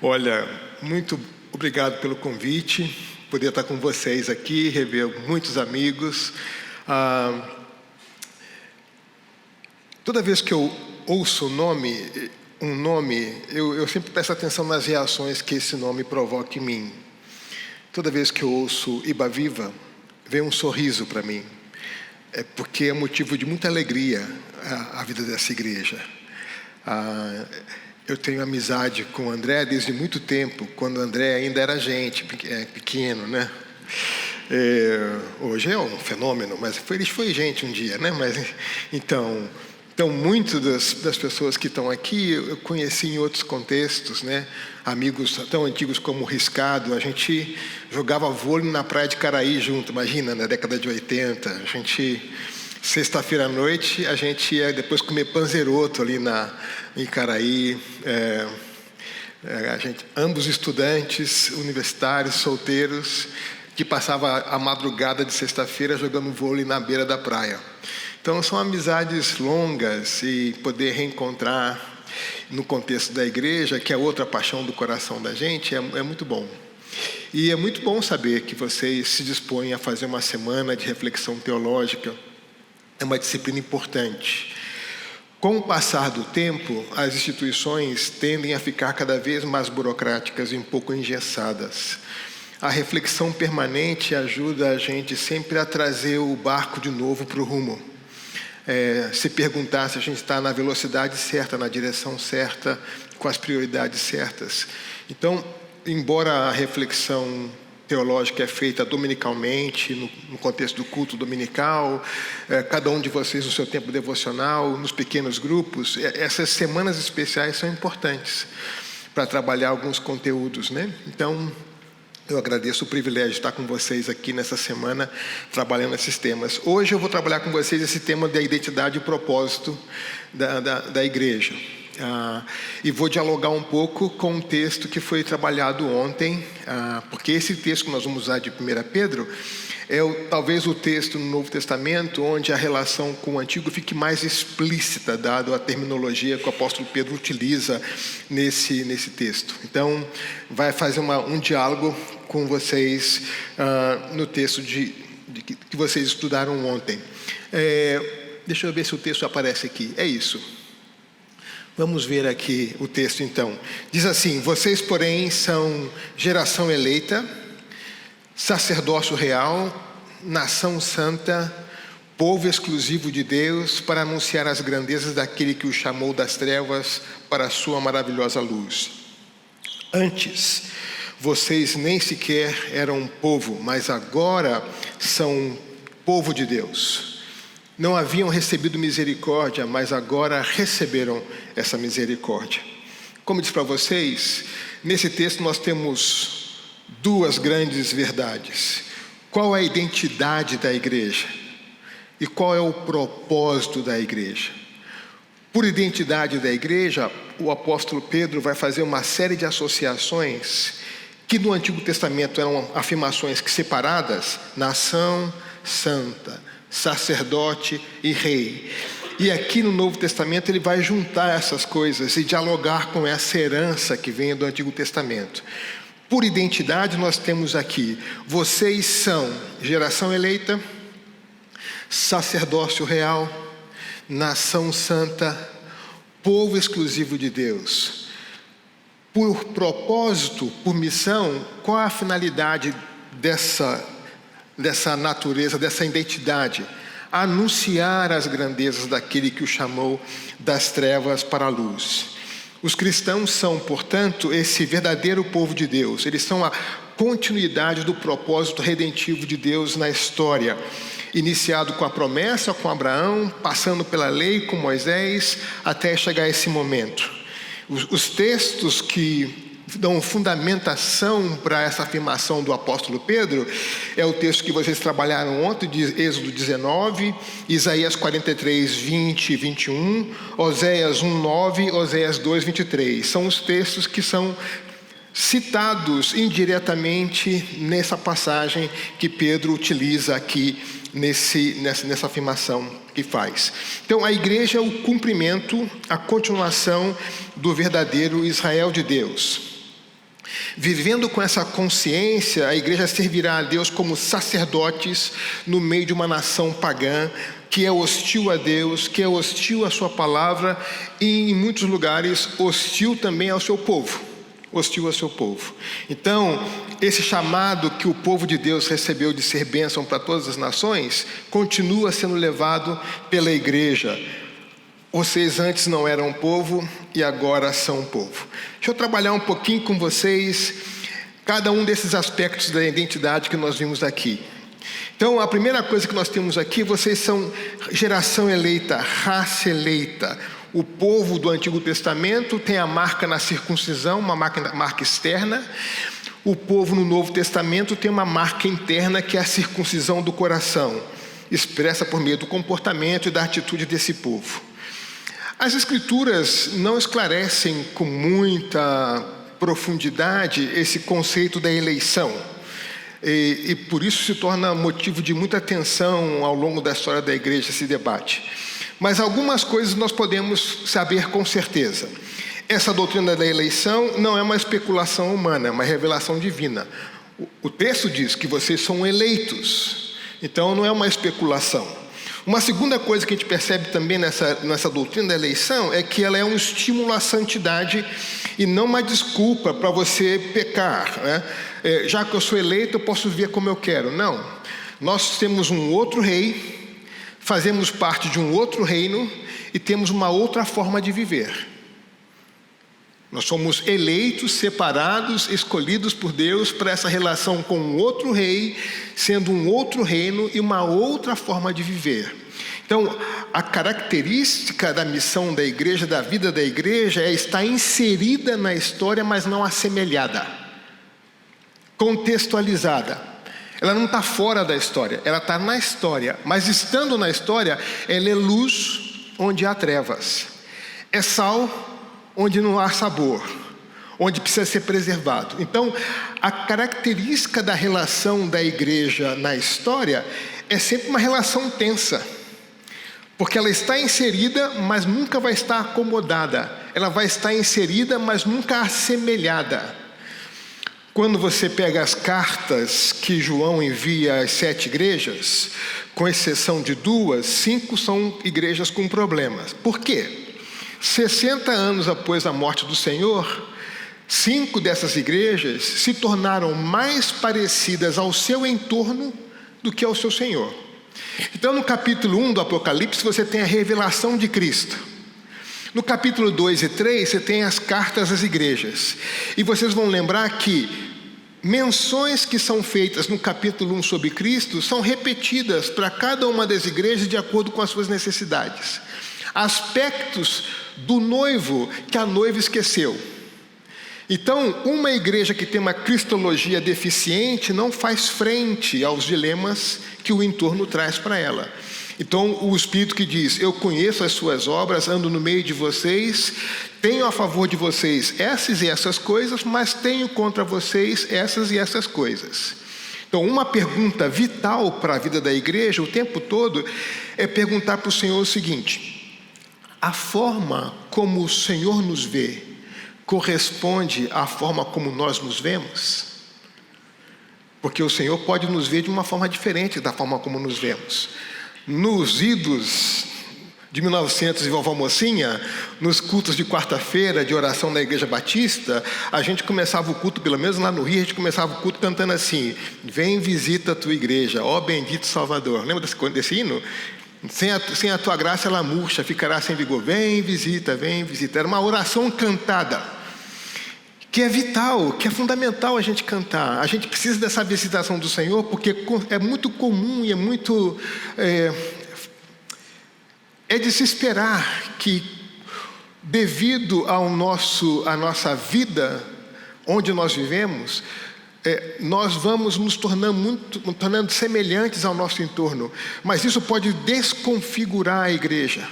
Olha, muito obrigado pelo convite, poder estar com vocês aqui, rever muitos amigos. Toda vez que eu ouço um nome, eu sempre presto atenção nas reações que esse nome provoca em mim. Toda vez que eu ouço Iba Viva, vem um sorriso para mim. É porque é motivo de muita alegria a vida dessa igreja. Eu tenho amizade com o André desde muito tempo, quando o André ainda era gente, pequeno, né? Hoje é um fenômeno, mas ele foi gente um dia, né? Então muitas das pessoas que estão aqui eu conheci em outros contextos, né? Amigos tão antigos como o Riscado, a gente jogava vôlei na praia de Caraí junto, imagina, na década de 80. Sexta-feira à noite, a gente ia depois comer panzeroto ali em Caraí. Ambos estudantes, universitários, solteiros, que passava a madrugada de sexta-feira jogando vôlei na beira da praia. Então, são amizades longas e poder reencontrar no contexto da igreja, que é outra paixão do coração da gente, é muito bom. E é muito bom saber que vocês se dispõem a fazer uma semana de reflexão teológica. É uma disciplina importante. Com o passar do tempo, as instituições tendem a ficar cada vez mais burocráticas e um pouco engessadas. A reflexão permanente ajuda a gente sempre a trazer o barco de novo para o rumo. Se perguntar se a gente está na velocidade certa, na direção certa, com as prioridades certas. Então, embora a reflexão teológica é feita dominicalmente, no contexto do culto dominical, cada um de vocês no seu tempo devocional, nos pequenos grupos, essas semanas especiais são importantes para trabalhar alguns conteúdos, né? Então, eu agradeço o privilégio de estar com vocês aqui nessa semana, trabalhando esses temas. Hoje eu vou trabalhar com vocês esse tema da identidade e propósito da igreja. E vou dialogar um pouco com um texto que foi trabalhado ontem, porque esse texto que nós vamos usar de 1 Pedro é talvez o texto no Novo Testamento onde a relação com o Antigo fique mais explícita, dado a terminologia que o apóstolo Pedro utiliza nesse texto. Então, vai fazer um diálogo com vocês no texto que vocês estudaram ontem. Deixa eu ver se o texto aparece aqui. É isso. Vamos ver aqui o texto, então. Diz assim: vocês, porém, são geração eleita, sacerdócio real, nação santa, povo exclusivo de Deus, para anunciar as grandezas daquele que o chamou das trevas para a sua maravilhosa luz. Antes, vocês nem sequer eram um povo, mas agora são povo de Deus. Não haviam recebido misericórdia, mas agora receberam essa misericórdia. Como disse para vocês, nesse texto nós temos duas grandes verdades. Qual é a identidade da igreja? E qual é o propósito da igreja? Por identidade da igreja, o apóstolo Pedro vai fazer uma série de associações que no Antigo Testamento eram afirmações que separadas: nação santa, sacerdote e rei. E aqui no Novo Testamento ele vai juntar essas coisas e dialogar com essa herança que vem do Antigo Testamento. Por identidade nós temos aqui: vocês são geração eleita, sacerdócio real, nação santa, povo exclusivo de Deus. Por propósito, por missão, qual é a finalidade dessa natureza, dessa identidade? Anunciar as grandezas daquele que o chamou das trevas para a luz. Os cristãos são, portanto, esse verdadeiro povo de Deus. Eles são a continuidade do propósito redentivo de Deus na história, iniciado com a promessa com Abraão, passando pela lei com Moisés, até chegar a esse momento. Os textos que dão fundamentação para essa afirmação do apóstolo Pedro é o texto que vocês trabalharam ontem, de Êxodo 19, Isaías 43, 20 e 21, Oséias 1, 9, Oséias 2, 23. São os textos que são citados indiretamente nessa passagem que Pedro utiliza aqui nessa afirmação que faz. Então, a igreja é o cumprimento, a continuação do verdadeiro Israel de Deus. Vivendo com essa consciência, a igreja servirá a Deus como sacerdotes no meio de uma nação pagã, que é hostil a Deus, que é hostil à sua palavra e, em muitos lugares, hostil também ao seu povo. Hostil ao seu povo. Então, esse chamado que o povo de Deus recebeu de ser bênção para todas as nações, continua sendo levado pela igreja. Vocês antes não eram povo e agora são povo. Deixa eu trabalhar um pouquinho com vocês cada um desses aspectos da identidade que nós vimos aqui. Então, a primeira coisa que nós temos aqui, vocês são geração eleita, raça eleita. O povo do Antigo Testamento tem a marca na circuncisão, uma marca externa. O povo no Novo Testamento tem uma marca interna, que é a circuncisão do coração, expressa por meio do comportamento e da atitude desse povo. As Escrituras não esclarecem com muita profundidade esse conceito da eleição. E por isso se torna motivo de muita atenção ao longo da história da igreja esse debate. Mas algumas coisas nós podemos saber com certeza. Essa doutrina da eleição não é uma especulação humana, é uma revelação divina. O texto diz que vocês são eleitos, então não é uma especulação. Uma segunda coisa que a gente percebe também nessa doutrina da eleição é que ela é um estímulo à santidade e não uma desculpa para você pecar, né? Já que eu sou eleito, eu posso viver como eu quero. Não. Nós temos um outro rei, fazemos parte de um outro reino e temos uma outra forma de viver. Nós somos eleitos, separados, escolhidos por Deus para essa relação com um outro rei, sendo um outro reino e uma outra forma de viver. Então, a característica da missão da igreja, da vida da igreja, é estar inserida na história, mas não assemelhada, contextualizada. Ela não está fora da história, ela está na história, mas estando na história, ela é luz onde há trevas, é sal onde não há sabor, onde precisa ser preservado. Então, a característica da relação da igreja na história é sempre uma relação tensa, porque ela está inserida, mas nunca vai estar acomodada. Ela vai estar inserida, mas nunca assemelhada. Quando você pega as cartas que João envia às 7 igrejas, com exceção de 2, 5 são igrejas com problemas. Por quê? 60 anos após a morte do Senhor, 5 dessas igrejas se tornaram mais parecidas ao seu entorno do que ao seu Senhor. Então, no capítulo 1 do Apocalipse, você tem a revelação de Cristo. No capítulo 2 e 3, você tem as cartas às igrejas. E vocês vão lembrar que menções que são feitas no capítulo 1 sobre Cristo são repetidas para cada uma das igrejas de acordo com as suas necessidades. Aspectos do noivo que a noiva esqueceu. Então, uma igreja que tem uma cristologia deficiente não faz frente aos dilemas que o entorno traz para ela. Então, o Espírito que diz: eu conheço as suas obras, ando no meio de vocês, tenho a favor de vocês essas e essas coisas, mas tenho contra vocês essas e essas coisas. Então, uma pergunta vital para a vida da igreja o tempo todo é perguntar para o Senhor o seguinte: a forma como o Senhor nos vê corresponde à forma como nós nos vemos? Porque o Senhor pode nos ver de uma forma diferente da forma como nos vemos. Nos idos de 1900 e Vovó Mocinha, nos cultos de quarta-feira de oração da Igreja Batista, a gente começava o culto, pelo menos lá no Rio, a gente começava o culto cantando assim: vem, visita a tua igreja, ó bendito Salvador. Lembra desse hino? Sem a tua graça ela murcha, ficará sem vigor. Vem, visita, vem, visita. Era uma oração cantada, que é vital, que é fundamental a gente cantar. A gente precisa dessa visitação do Senhor, porque é muito comum e é de se esperar que, devido à nossa vida, onde nós vivemos, nós vamos nos tornando semelhantes ao nosso entorno, mas isso pode desconfigurar a igreja.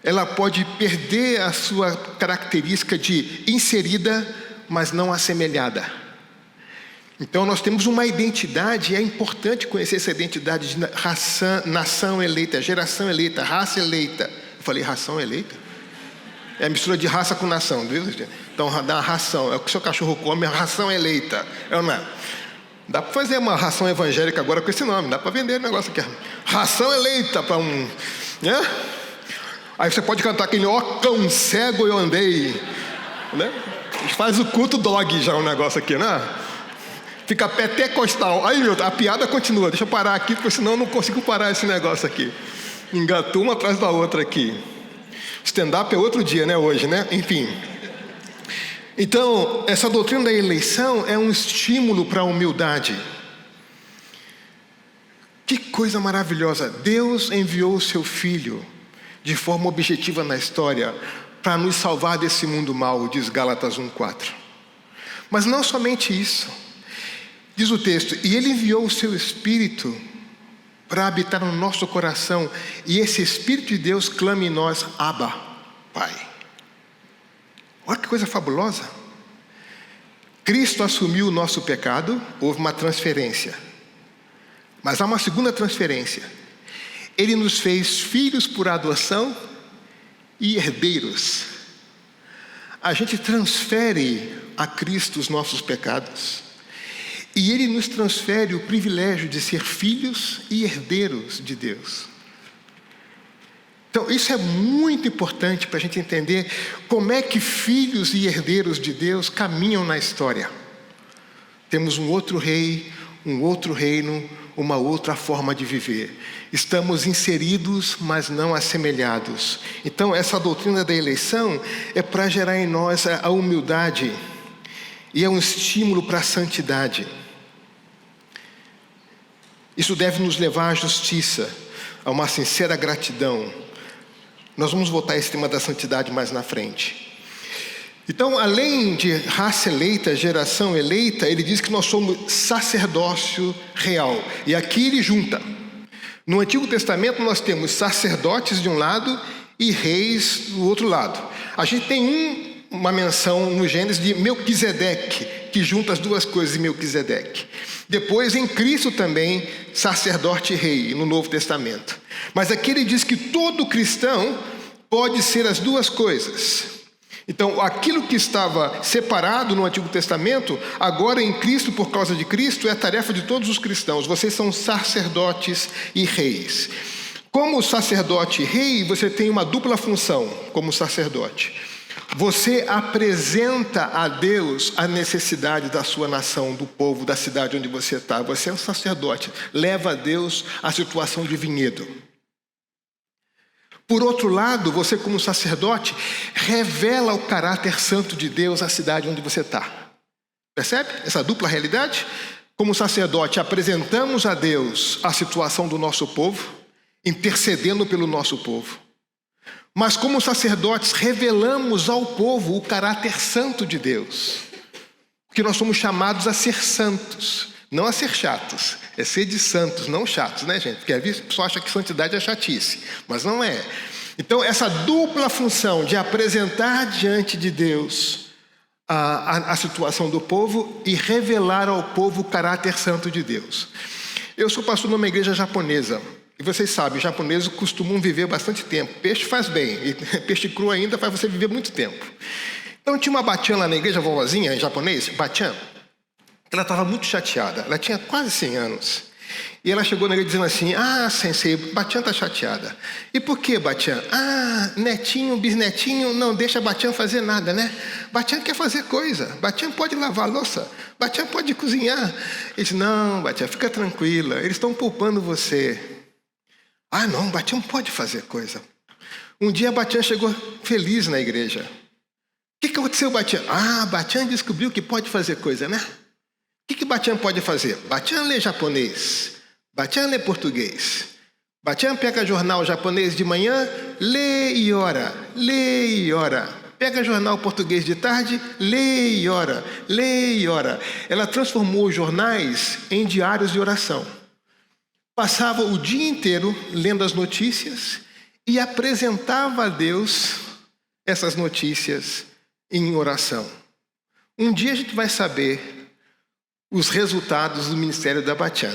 Ela pode perder a sua característica de inserida, mas não assemelhada. Então nós temos uma identidade, e é importante conhecer essa identidade de nação eleita, geração eleita, raça eleita. Eu falei ração eleita? É mistura de raça com nação, viu? Então dá uma ração, é o que o seu cachorro come, a ração eleita. É não é? Dá para fazer uma ração evangélica agora com esse nome, dá para vender o negócio aqui. Ração eleita para um... Né? Aí você pode cantar aquele ó cão cego eu andei. Né? Faz o culto dog já o negócio aqui, né? Fica pentecostal. Aí, meu, a piada continua. Deixa eu parar aqui, porque senão eu não consigo parar esse negócio aqui. Engatou uma atrás da outra aqui. Stand-up é outro dia, né? Hoje, né? Enfim. Então, essa doutrina da eleição é um estímulo para a humildade. Que coisa maravilhosa. Deus enviou o seu Filho de forma objetiva na história para nos salvar desse mundo mau, diz Gálatas 1:4. Mas não somente isso. Diz o texto, e Ele enviou o seu Espírito para habitar no nosso coração, e esse Espírito de Deus clama em nós, Abba, Pai. Olha que coisa fabulosa. Cristo assumiu o nosso pecado, houve uma transferência. Mas há uma segunda transferência. Ele nos fez filhos por adoção e herdeiros. A gente transfere a Cristo os nossos pecados. E Ele nos transfere o privilégio de ser filhos e herdeiros de Deus. Então, isso é muito importante para a gente entender como é que filhos e herdeiros de Deus caminham na história. Temos um outro rei, um outro reino, uma outra forma de viver. Estamos inseridos, mas não assemelhados. Então, essa doutrina da eleição é para gerar em nós a humildade e é um estímulo para a santidade. Isso deve nos levar à justiça, a uma sincera gratidão. Nós vamos voltar a esse tema da santidade mais na frente. Então, além de raça eleita, geração eleita, ele diz que nós somos sacerdócio real. E aqui ele junta. No Antigo Testamento nós temos sacerdotes de um lado e reis do outro lado. A gente tem uma menção no Gênesis de Melquisedeque, que junta as duas coisas de Melquisedeque. Depois, em Cristo também, sacerdote e rei, no Novo Testamento. Mas aqui ele diz que todo cristão pode ser as duas coisas. Então, aquilo que estava separado no Antigo Testamento, agora em Cristo, por causa de Cristo, é a tarefa de todos os cristãos. Vocês são sacerdotes e reis. Como sacerdote e rei, você tem uma dupla função como sacerdote. Você apresenta a Deus a necessidade da sua nação, do povo, da cidade onde você está. Você é um sacerdote, leva a Deus à situação de vinhedo. Por outro lado, você como sacerdote, revela o caráter santo de Deus à cidade onde você está. Percebe essa dupla realidade? Como sacerdote, apresentamos a Deus a situação do nosso povo, intercedendo pelo nosso povo. Mas como sacerdotes, revelamos ao povo o caráter santo de Deus. Porque nós somos chamados a ser santos, não a ser chatos. É ser de santos, não chatos, né, gente? Porque às vezes a pessoa acha que santidade é chatice, mas não é. Então, essa dupla função de apresentar diante de Deus a situação do povo e revelar ao povo o caráter santo de Deus. Eu sou pastor numa igreja japonesa. E vocês sabem, os japoneses costumam viver bastante tempo. Peixe faz bem, e peixe cru ainda faz você viver muito tempo. Então tinha uma bachan lá na igreja, a vovozinha em japonês, bachan. Ela estava muito chateada, ela tinha quase 100 anos. E ela chegou na igreja dizendo assim, sensei, bachan está chateada. E por que bachan? Netinho, bisnetinho, não deixa bachan fazer nada, né? Bachan quer fazer coisa, bachan pode lavar a louça, bachan pode cozinhar. Ele disse, não, bachan, fica tranquila, eles estão poupando você. Não, Batian pode fazer coisa. Um dia Batian chegou feliz na igreja. O que aconteceu, Batian? Batian descobriu que pode fazer coisa, né? O que Batian pode fazer? Batian lê japonês. Batian lê português. Batian pega jornal japonês de manhã, lê e ora. Lê e ora. Pega jornal português de tarde, lê e ora. Lê e ora. Ela transformou os jornais em diários de oração. Passava o dia inteiro lendo as notícias e apresentava a Deus essas notícias em oração. Um dia a gente vai saber os resultados do ministério da Batian.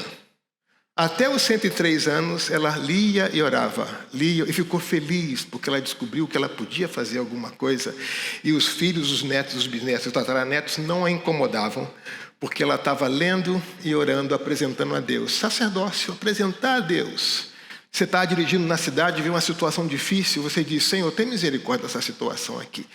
Até os 103 anos, ela lia e orava, lia e ficou feliz, porque ela descobriu que ela podia fazer alguma coisa. E os filhos, os netos, os bisnetos, os tataranetos não a incomodavam, porque ela estava lendo e orando, apresentando a Deus. Sacerdócio, apresentar a Deus. Você está dirigindo na cidade, vê uma situação difícil, você diz, Senhor, tem misericórdia dessa situação aqui.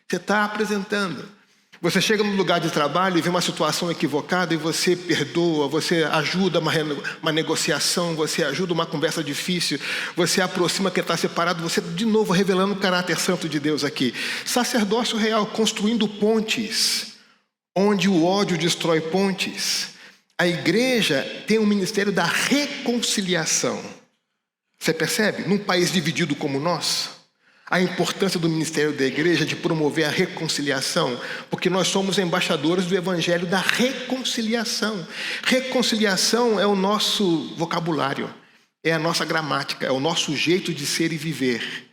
Você está apresentando. Você chega no lugar de trabalho e vê uma situação equivocada e você perdoa, você ajuda uma negociação, você ajuda uma conversa difícil, você aproxima quem está separado, você de novo revelando o caráter santo de Deus aqui. Sacerdócio real, construindo pontes, onde o ódio destrói pontes. A igreja tem um ministério da reconciliação. Você percebe? Num país dividido como nós, a importância do ministério da igreja de promover a reconciliação, porque nós somos embaixadores do evangelho da reconciliação. Reconciliação é o nosso vocabulário, é a nossa gramática, é o nosso jeito de ser e viver.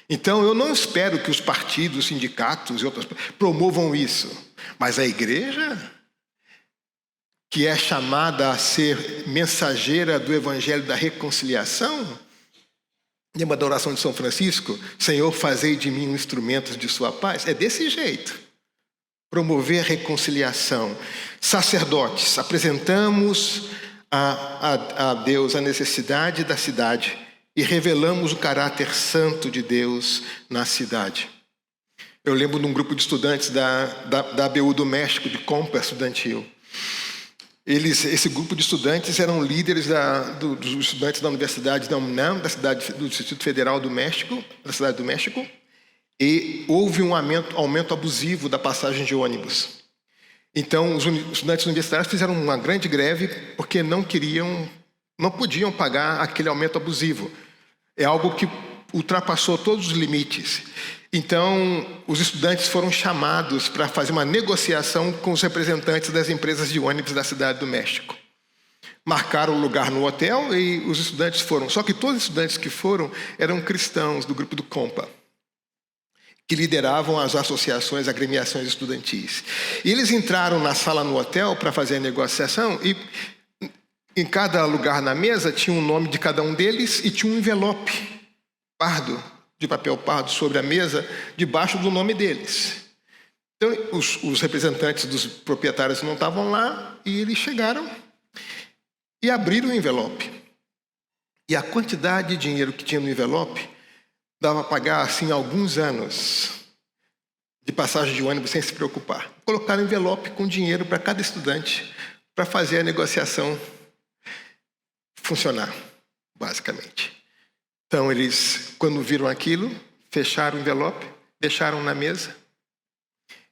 Então eu não espero que os partidos, os sindicatos e outras promovam isso, mas a igreja, que é chamada a ser mensageira do evangelho da reconciliação. Lembra da oração de São Francisco? Senhor, fazei de mim um instrumento de sua paz. É desse jeito. Promover a reconciliação. Sacerdotes, apresentamos a Deus a necessidade da cidade e revelamos o caráter santo de Deus na cidade. Eu lembro de um grupo de estudantes da ABU do México, de Compa estudantil. Esse grupo de estudantes eram líderes dos estudantes da Universidade da UNAM, do Instituto Federal do México, da cidade do México, e houve um aumento abusivo da passagem de ônibus. Então, os estudantes universitários fizeram uma grande greve porque não podiam pagar aquele aumento abusivo. É algo que ultrapassou todos os limites. Então, os estudantes foram chamados para fazer uma negociação com os representantes das empresas de ônibus da cidade do México. Marcaram o lugar no hotel e os estudantes foram. Só que todos os estudantes que foram eram cristãos do grupo do Compa, que lideravam as associações, agremiações estudantis. E eles entraram na sala no hotel para fazer a negociação e em cada lugar na mesa tinha um nome de cada um deles e tinha um envelope pardo, de papel pardo sobre a mesa, debaixo do nome deles. Então, os representantes dos proprietários não estavam lá e eles chegaram e abriram o envelope. E a quantidade de dinheiro que tinha no envelope dava para pagar, assim, alguns anos de passagem de ônibus sem se preocupar. Colocaram envelope com dinheiro para cada estudante para fazer a negociação funcionar, basicamente. Então, eles, quando viram aquilo, fecharam o envelope, deixaram na mesa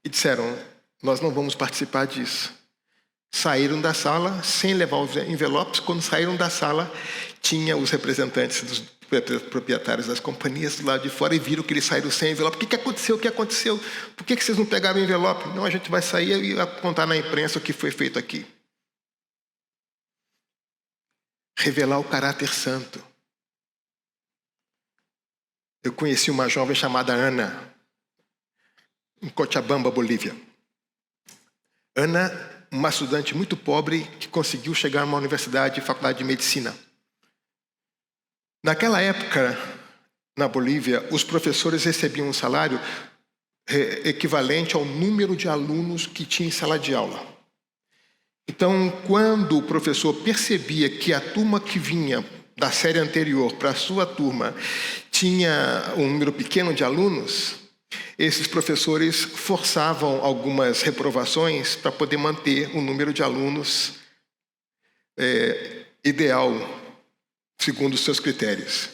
e disseram, nós não vamos participar disso. Saíram da sala sem levar os envelopes. Quando saíram da sala, tinha os representantes dos proprietários das companhias do lado de fora e viram que eles saíram sem envelope. O que aconteceu? O que aconteceu? Por que vocês não pegaram o envelope? Não, a gente vai sair e vai contar na imprensa o que foi feito aqui. Revelar o caráter santo. Eu conheci uma jovem chamada Ana, em Cochabamba, Bolívia. Ana, uma estudante muito pobre que conseguiu chegar a uma universidade, faculdade de medicina. Naquela época, na Bolívia, os professores recebiam um salário equivalente ao número de alunos que tinha em sala de aula. Então, quando o professor percebia que a turma que vinha da série anterior para a sua turma tinha um número pequeno de alunos, esses professores forçavam algumas reprovações para poder manter o número de alunos ideal, segundo os seus critérios.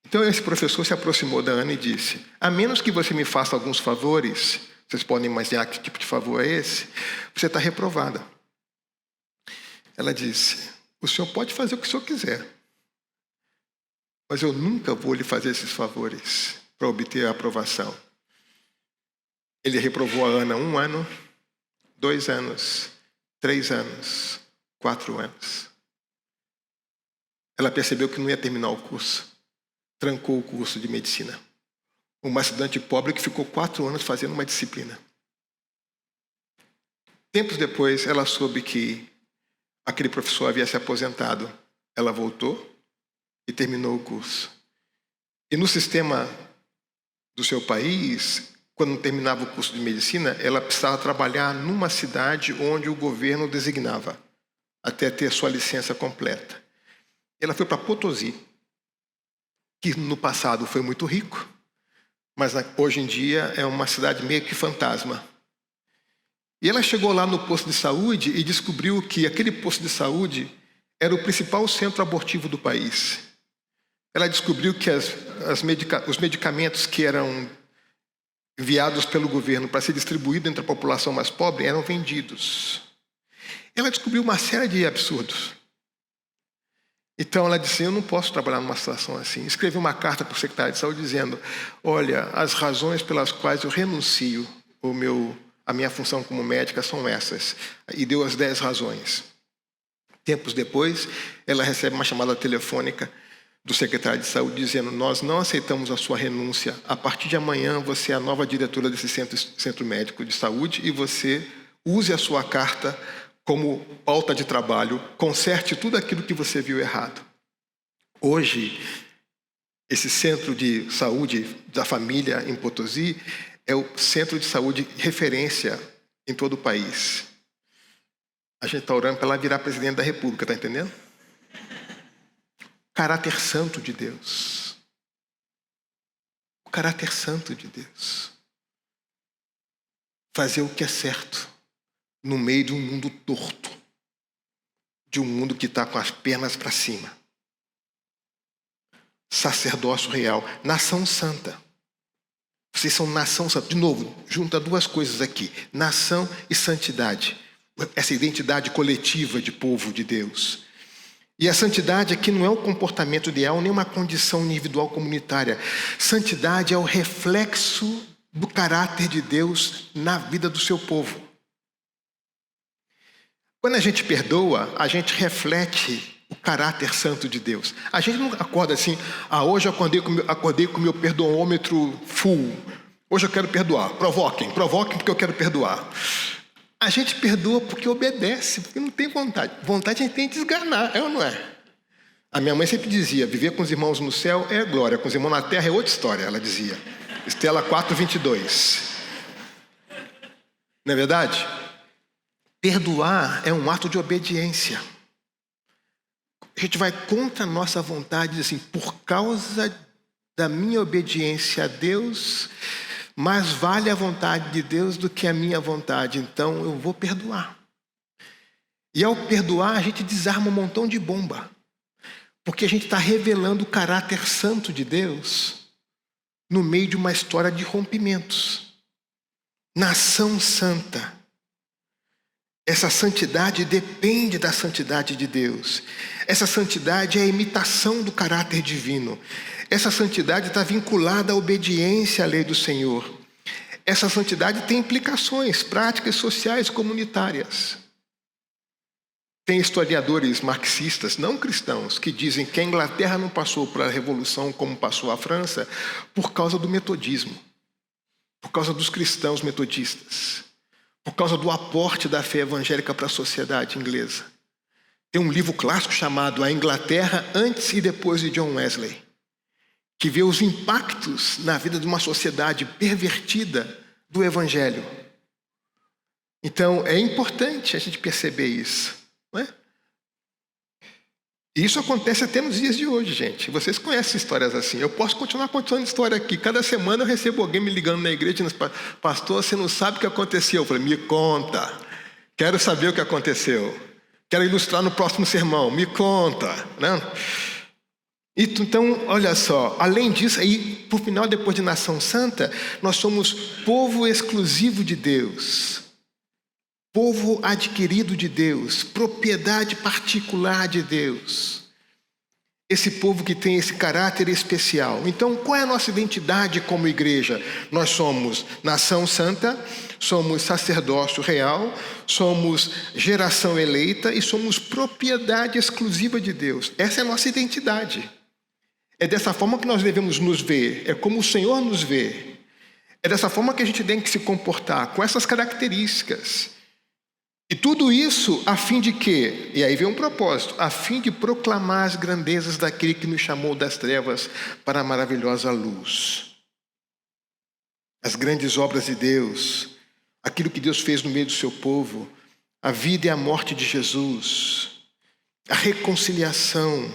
Então esse professor se aproximou da Ana e disse, a menos que você me faça alguns favores, vocês podem imaginar que tipo de favor é esse, você está reprovada. Ela disse, o senhor pode fazer o que o senhor quiser, mas eu nunca vou lhe fazer esses favores para obter a aprovação. Ele reprovou a Ana 1 ano, 2 anos, 3 anos, 4 anos. Ela percebeu que não ia terminar o curso. Trancou o curso de medicina. Uma estudante pobre que ficou 4 anos fazendo uma disciplina. Tempos depois, ela soube que aquele professor havia se aposentado. Ela voltou e terminou o curso. E no sistema do seu país, quando terminava o curso de medicina, ela precisava trabalhar numa cidade onde o governo designava, até ter sua licença completa. Ela foi para Potosí, que no passado foi muito rico, mas hoje em dia é uma cidade meio que fantasma. E ela chegou lá no posto de saúde e descobriu que aquele posto de saúde era o principal centro abortivo do país. Ela descobriu que os medicamentos que eram enviados pelo governo para ser distribuídos entre a população mais pobre eram vendidos. Ela descobriu uma série de absurdos. Então ela disse: eu não posso trabalhar numa situação assim. Escreveu uma carta para o secretário de saúde dizendo: olha, as razões pelas quais eu renuncio a minha função como médica são essas. E deu as 10 razões. Tempos depois, ela recebe uma chamada telefônica do secretário de saúde dizendo: nós não aceitamos a sua renúncia. A partir de amanhã você é a nova diretora desse centro médico de saúde e você use a sua carta como pauta de trabalho, conserte tudo aquilo que você viu errado. Hoje, esse centro de saúde da família em Potosí é o centro de saúde referência em todo o país. A gente está orando para ela virar presidente da República, está entendendo? Caráter santo de Deus. O caráter santo de Deus. Fazer o que é certo no meio de um mundo torto, de um mundo que está com as pernas para cima. Sacerdócio real, nação santa. Vocês são nação santa. De novo, junta 2 coisas aqui: nação e santidade. Essa identidade coletiva de povo de Deus. E a santidade aqui não é um comportamento ideal, nem uma condição individual comunitária. Santidade é o reflexo do caráter de Deus na vida do seu povo. Quando a gente perdoa, a gente reflete o caráter santo de Deus. A gente não acorda assim: hoje eu acordei com o meu perdoômetro full. Hoje eu quero perdoar. Provoquem porque eu quero perdoar. A gente perdoa porque obedece, porque não tem vontade. Vontade a gente tem de desganar, é ou não é? A minha mãe sempre dizia: viver com os irmãos no céu é glória, com os irmãos na terra é outra história, ela dizia. Estela 4:22. Não é verdade? Perdoar é um ato de obediência. A gente vai contra a nossa vontade, diz assim: por causa da minha obediência a Deus, mais vale a vontade de Deus do que a minha vontade, então eu vou perdoar. E ao perdoar, a gente desarma um montão de bomba, porque a gente está revelando o caráter santo de Deus no meio de uma história de rompimentos. Nação santa. Essa santidade depende da santidade de Deus. Essa santidade é a imitação do caráter divino. Essa santidade está vinculada à obediência à lei do Senhor. Essa santidade tem implicações práticas, sociais, comunitárias. Tem historiadores marxistas, não cristãos, que dizem que a Inglaterra não passou por a Revolução como passou a França por causa do metodismo, por causa dos cristãos metodistas, por causa do aporte da fé evangélica para a sociedade inglesa. Tem um livro clássico chamado A Inglaterra Antes e Depois de John Wesley, que vê os impactos na vida de uma sociedade pervertida do Evangelho. Então, é importante a gente perceber isso, não é? E isso acontece até nos dias de hoje, gente. Vocês conhecem histórias assim. Eu posso continuar contando história aqui. Cada semana eu recebo alguém me ligando na igreja e dizendo: pastor, você não sabe o que aconteceu. Eu falei: me conta. Quero saber o que aconteceu. Quero ilustrar no próximo sermão. Me conta. Né? Então, olha só. Além disso, aí, por final, depois de nação santa, nós somos povo exclusivo de Deus. Povo adquirido de Deus, propriedade particular de Deus. Esse povo que tem esse caráter especial. Então, qual é a nossa identidade como igreja? Nós somos nação santa, somos sacerdócio real, somos geração eleita e somos propriedade exclusiva de Deus. Essa é a nossa identidade. É dessa forma que nós devemos nos ver, é como o Senhor nos vê. É dessa forma que a gente tem que se comportar, com essas características. E tudo isso a fim de quê? E aí vem um propósito, a fim de proclamar as grandezas daquele que nos chamou das trevas para a maravilhosa luz. As grandes obras de Deus, aquilo que Deus fez no meio do seu povo, a vida e a morte de Jesus, a reconciliação.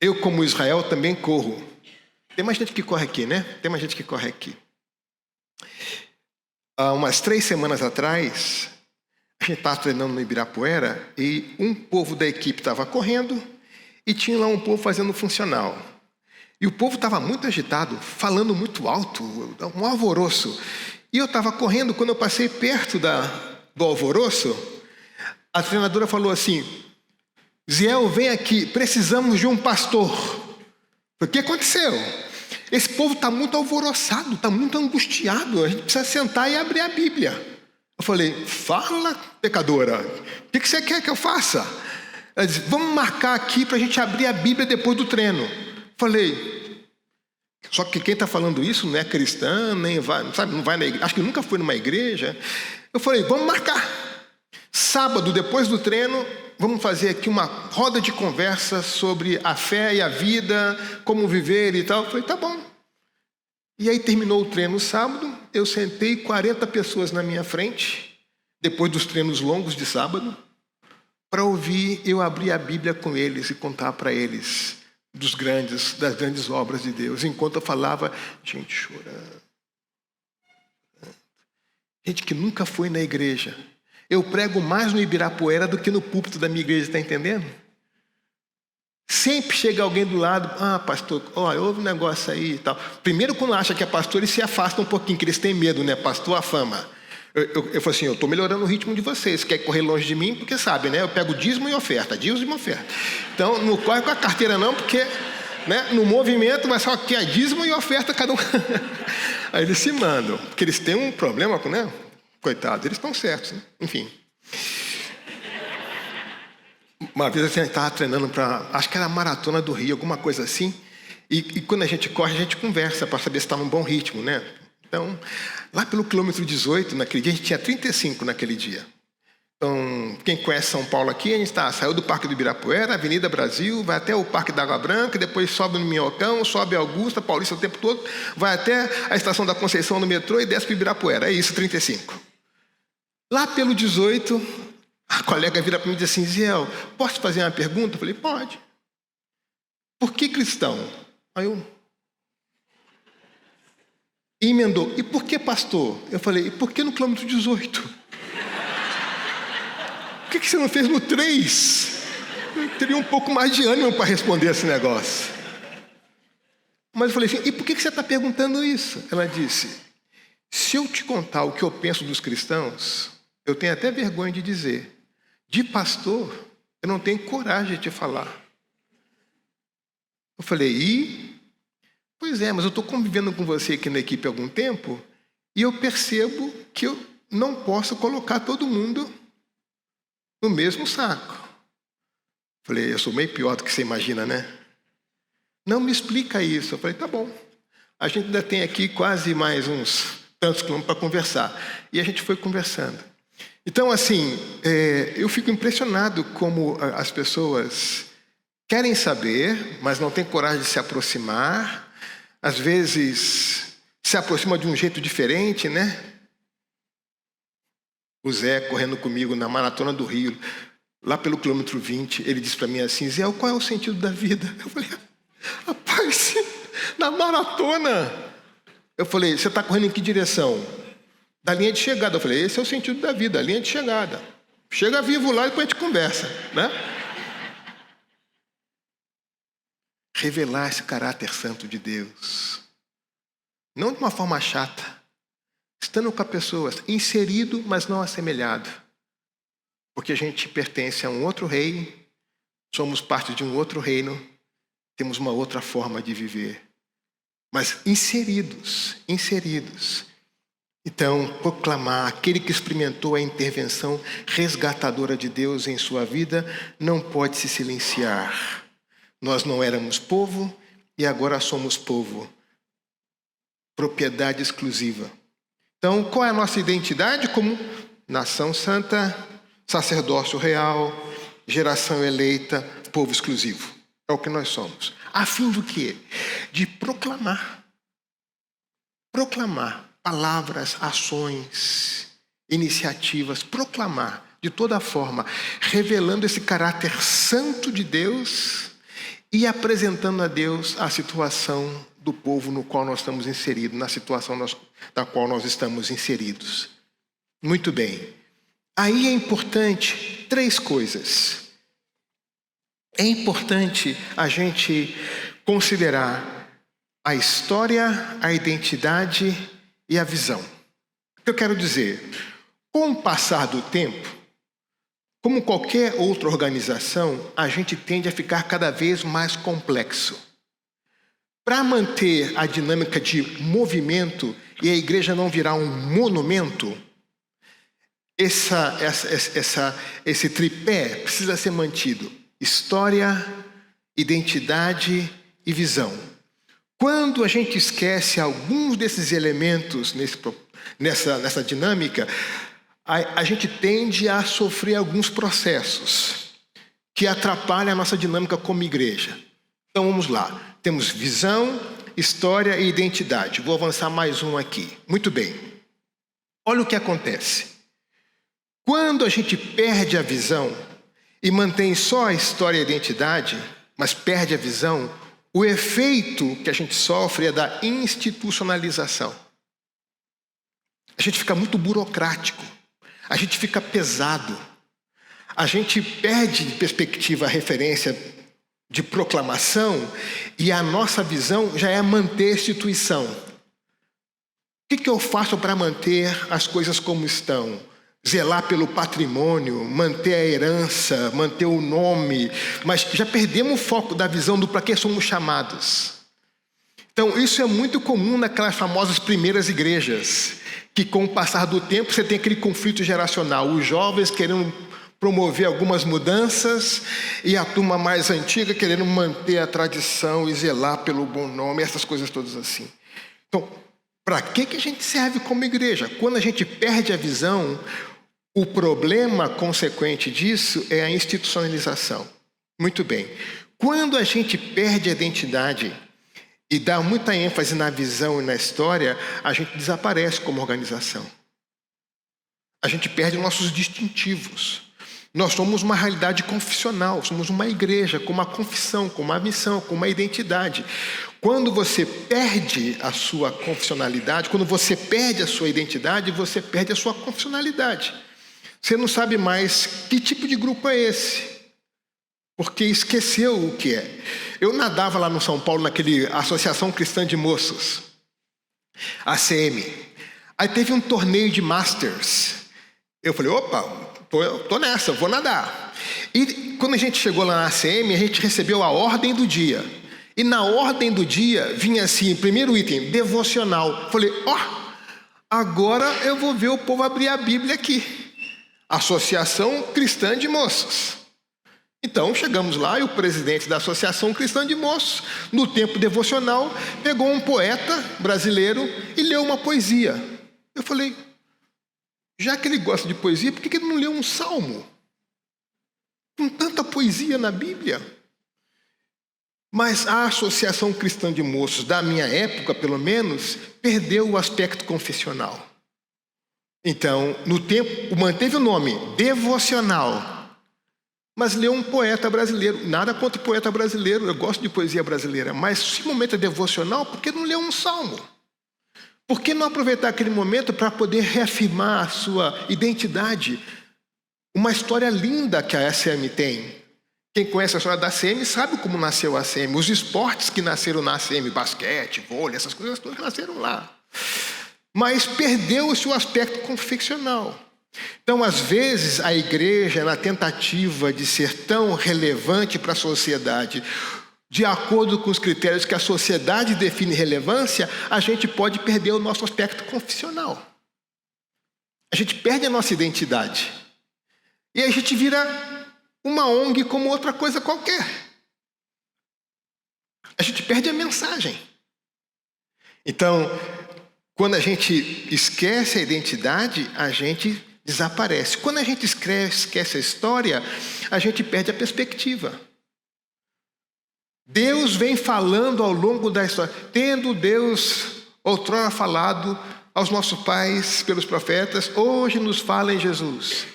Eu, como Israel, também corro. Tem mais gente que corre aqui, né? Tem mais gente que corre aqui. Há umas 3 semanas atrás, a gente estava treinando no Ibirapuera e um povo da equipe estava correndo e tinha lá um povo fazendo funcional. E o povo estava muito agitado, falando muito alto, um alvoroço. E eu estava correndo, quando eu passei perto do alvoroço, a treinadora falou assim: Ziel, vem aqui, precisamos de um pastor. O que aconteceu? Esse povo está muito alvoroçado, está muito angustiado, a gente precisa sentar e abrir a Bíblia. Eu falei: fala, pecadora, o que você quer que eu faça? Ela disse: vamos marcar aqui para a gente abrir a Bíblia depois do treino. Eu falei: só que quem está falando isso não é cristã, nem vai, sabe, não vai na igreja, acho que nunca foi numa igreja. Eu falei: vamos marcar. Sábado, depois do treino, vamos fazer aqui uma roda de conversa sobre a fé e a vida, como viver e tal. Eu falei: tá bom. E aí terminou o treino sábado, eu sentei 40 pessoas na minha frente, depois dos treinos longos de sábado, para ouvir eu abrir a Bíblia com eles e contar para eles das grandes obras de Deus. Enquanto eu falava, gente chorando. Gente que nunca foi na igreja. Eu prego mais no Ibirapuera do que no púlpito da minha igreja, está entendendo? Sempre chega alguém do lado: ah, pastor, olha, houve um negócio aí e tal. Primeiro, quando acha que é pastor, eles se afastam um pouquinho, que eles têm medo, né? Pastor, a fama. Eu falo assim: eu estou melhorando o ritmo de vocês. Quer correr longe de mim? Porque sabe, né? Eu pego dízimo e oferta, dízimo e oferta. Então, não corre com a carteira não, porque, né, no movimento vai só que é dízimo e oferta cada um. Aí eles se mandam, porque eles têm um problema com, né? Coitados, eles estão certos, né? Enfim. Uma vez a gente estava treinando para, acho que era a Maratona do Rio, alguma coisa assim. E quando a gente corre, a gente conversa para saber se está num bom ritmo, né? Então, lá pelo quilômetro 18, naquele dia, a gente tinha 35 naquele dia. Então, quem conhece São Paulo aqui, a gente saiu do Parque do Ibirapuera, Avenida Brasil, vai até o Parque da Água Branca, depois sobe no Minhocão, sobe Augusta, Paulista o tempo todo, vai até a Estação da Conceição no metrô e desce para o Ibirapuera. É isso, 35. Lá pelo 18, a colega vira para mim e diz assim: Ziel, posso te fazer uma pergunta? Eu falei: pode. Por que cristão? Aí eu... E emendou: e por que pastor? Eu falei: e por que no quilômetro 18? Por que você não fez no 3? Eu teria um pouco mais de ânimo para responder esse negócio. Mas eu falei assim: e por que você está perguntando isso? Ela disse: se eu te contar o que eu penso dos cristãos, eu tenho até vergonha de dizer. De pastor, eu não tenho coragem de te falar. Eu falei: e? Pois é, mas eu estou convivendo com você aqui na equipe há algum tempo e eu percebo que eu não posso colocar todo mundo no mesmo saco. Eu falei: eu sou meio pior do que você imagina, né? Não, me explica isso. Eu falei: tá bom. A gente ainda tem aqui quase mais uns tantos quilômetros para conversar. E a gente foi conversando. Então, assim, eu fico impressionado como as pessoas querem saber, mas não têm coragem de se aproximar. Às vezes, se aproxima de um jeito diferente, né? O Zé, correndo comigo na Maratona do Rio, lá pelo quilômetro 20, ele disse para mim assim: Zé, qual é o sentido da vida? Eu falei: rapaz, na maratona. Eu falei: você está correndo em que direção? Da linha de chegada. Eu falei: esse é o sentido da vida, a linha de chegada. Chega vivo lá e depois a gente conversa, né? Revelar esse caráter santo de Deus. Não de uma forma chata. Estando com as pessoas, inserido, mas não assemelhado. Porque a gente pertence a um outro rei, somos parte de um outro reino, temos uma outra forma de viver. Mas inseridos. Então, proclamar: aquele que experimentou a intervenção resgatadora de Deus em sua vida não pode se silenciar. Nós não éramos povo e agora somos povo. Propriedade exclusiva. Então, qual é a nossa identidade? Como nação santa, sacerdócio real, geração eleita, povo exclusivo. É o que nós somos. A fim do quê? De proclamar palavras, ações, iniciativas, proclamar de toda forma, revelando esse caráter santo de Deus e apresentando a Deus a situação do povo no qual nós estamos inseridos, na situação na qual nós estamos inseridos. Muito bem. Aí é importante 3 coisas. É importante a gente considerar a história, a identidade e a visão. O que eu quero dizer? Com o passar do tempo, como qualquer outra organização, a gente tende a ficar cada vez mais complexo. Para manter a dinâmica de movimento e a igreja não virar um monumento, esse tripé precisa ser mantido. História, identidade e visão. Quando a gente esquece alguns desses elementos nessa dinâmica, a gente tende a sofrer alguns processos que atrapalham a nossa dinâmica como igreja. Então vamos lá. Temos visão, história e identidade. Vou avançar mais um aqui. Muito bem. Olha o que acontece. Quando a gente perde a visão e mantém só a história e a identidade, mas perde a visão, o efeito que a gente sofre é da institucionalização. A gente fica muito burocrático. A gente fica pesado. A gente perde de perspectiva a referência de proclamação e a nossa visão já é manter a instituição. O que eu faço para manter as coisas como estão? Zelar pelo patrimônio, manter a herança, manter o nome, mas já perdemos o foco da visão do para que somos chamados. Então, isso é muito comum naquelas famosas primeiras igrejas, que com o passar do tempo você tem aquele conflito geracional, os jovens querendo promover algumas mudanças e a turma mais antiga querendo manter a tradição e zelar pelo bom nome, essas coisas todas assim. Então, para que a gente serve como igreja? Quando a gente perde a visão, o problema consequente disso é a institucionalização. Muito bem. Quando a gente perde a identidade e dá muita ênfase na visão e na história, a gente desaparece como organização. A gente perde nossos distintivos. Nós somos uma realidade confissional, somos uma igreja com uma confissão, com uma missão, com uma identidade. Quando você perde a sua confissionalidade, quando você perde a sua identidade, você perde a sua confissionalidade. Você não sabe mais que tipo de grupo é esse, porque esqueceu o que é. Eu nadava lá no São Paulo, naquele Associação Cristã de Moços, ACM. Aí teve um torneio de Masters. Eu falei, opa, tô nessa, vou nadar. E quando a gente chegou lá na ACM, a gente recebeu a ordem do dia. E na ordem do dia vinha assim, primeiro item, devocional. Falei, agora eu vou ver o povo abrir a Bíblia aqui. Associação Cristã de Moços. Então chegamos lá e o presidente da Associação Cristã de Moços, no tempo devocional, pegou um poeta brasileiro e leu uma poesia. Eu falei, já que ele gosta de poesia, por que ele não leu um salmo? Com tanta poesia na Bíblia. Mas a Associação Cristã de Moços, da minha época pelo menos, perdeu o aspecto confessional. Então, no tempo, manteve o nome devocional, mas leu um poeta brasileiro. Nada contra o poeta brasileiro, eu gosto de poesia brasileira, mas se o momento é devocional, por que não leu um salmo? Por que não aproveitar aquele momento para poder reafirmar a sua identidade? Uma história linda que a ACM tem. Quem conhece a história da ACM sabe como nasceu a ACM. Os esportes que nasceram na ACM, basquete, vôlei, essas coisas todas nasceram lá. Mas perdeu-se o aspecto confessional. Então, às vezes, a igreja, na tentativa de ser tão relevante para a sociedade, de acordo com os critérios que a sociedade define relevância, a gente pode perder o nosso aspecto confessional. A gente perde a nossa identidade. E a gente vira uma ONG como outra coisa qualquer. A gente perde a mensagem. Então, Quando a gente esquece a identidade, a gente desaparece. Quando a gente esquece a história, a gente perde a perspectiva. Deus vem falando ao longo da história, tendo Deus outrora falado aos nossos pais pelos profetas, hoje nos fala em Jesus.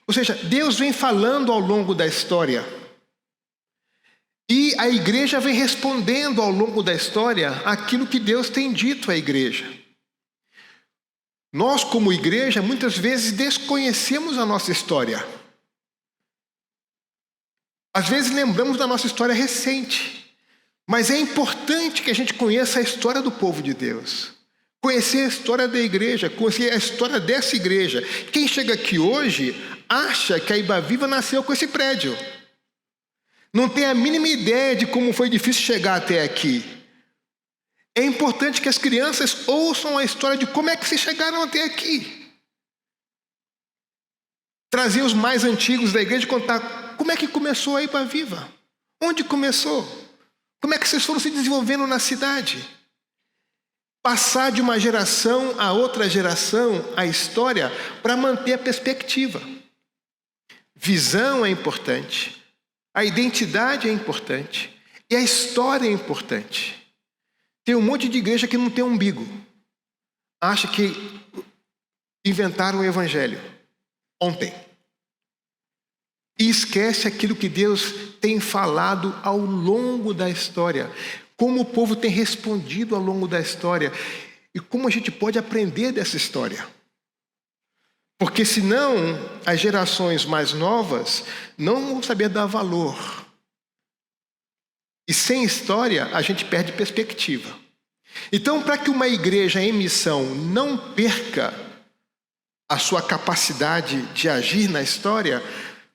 Ou seja, Deus vem falando ao longo da história. E a igreja vem respondendo ao longo da história aquilo que Deus tem dito à igreja. Nós, como igreja, muitas vezes desconhecemos a nossa história. Às vezes lembramos da nossa história recente. Mas é importante que a gente conheça a história do povo de Deus. Conhecer a história da igreja, conhecer a história dessa igreja. Quem chega aqui hoje acha que a Ibaviva nasceu com esse prédio. Não tem a mínima ideia de como foi difícil chegar até aqui. É importante que as crianças ouçam a história de como é que vocês chegaram até aqui. Trazer os mais antigos da igreja e contar como é que começou a Ibaviva. Onde começou? Como é que vocês foram se desenvolvendo na cidade? Passar de uma geração a outra geração a história para manter a perspectiva. Visão é importante. A identidade é importante e a história é importante. Tem um monte de igreja que não tem umbigo. Acha que inventaram o evangelho ontem. E esquece aquilo que Deus tem falado ao longo da história. Como o povo tem respondido ao longo da história. E como a gente pode aprender dessa história. Porque senão as gerações mais novas não vão saber dar valor. E sem história a gente perde perspectiva. Então, para que uma igreja em missão não perca a sua capacidade de agir na história,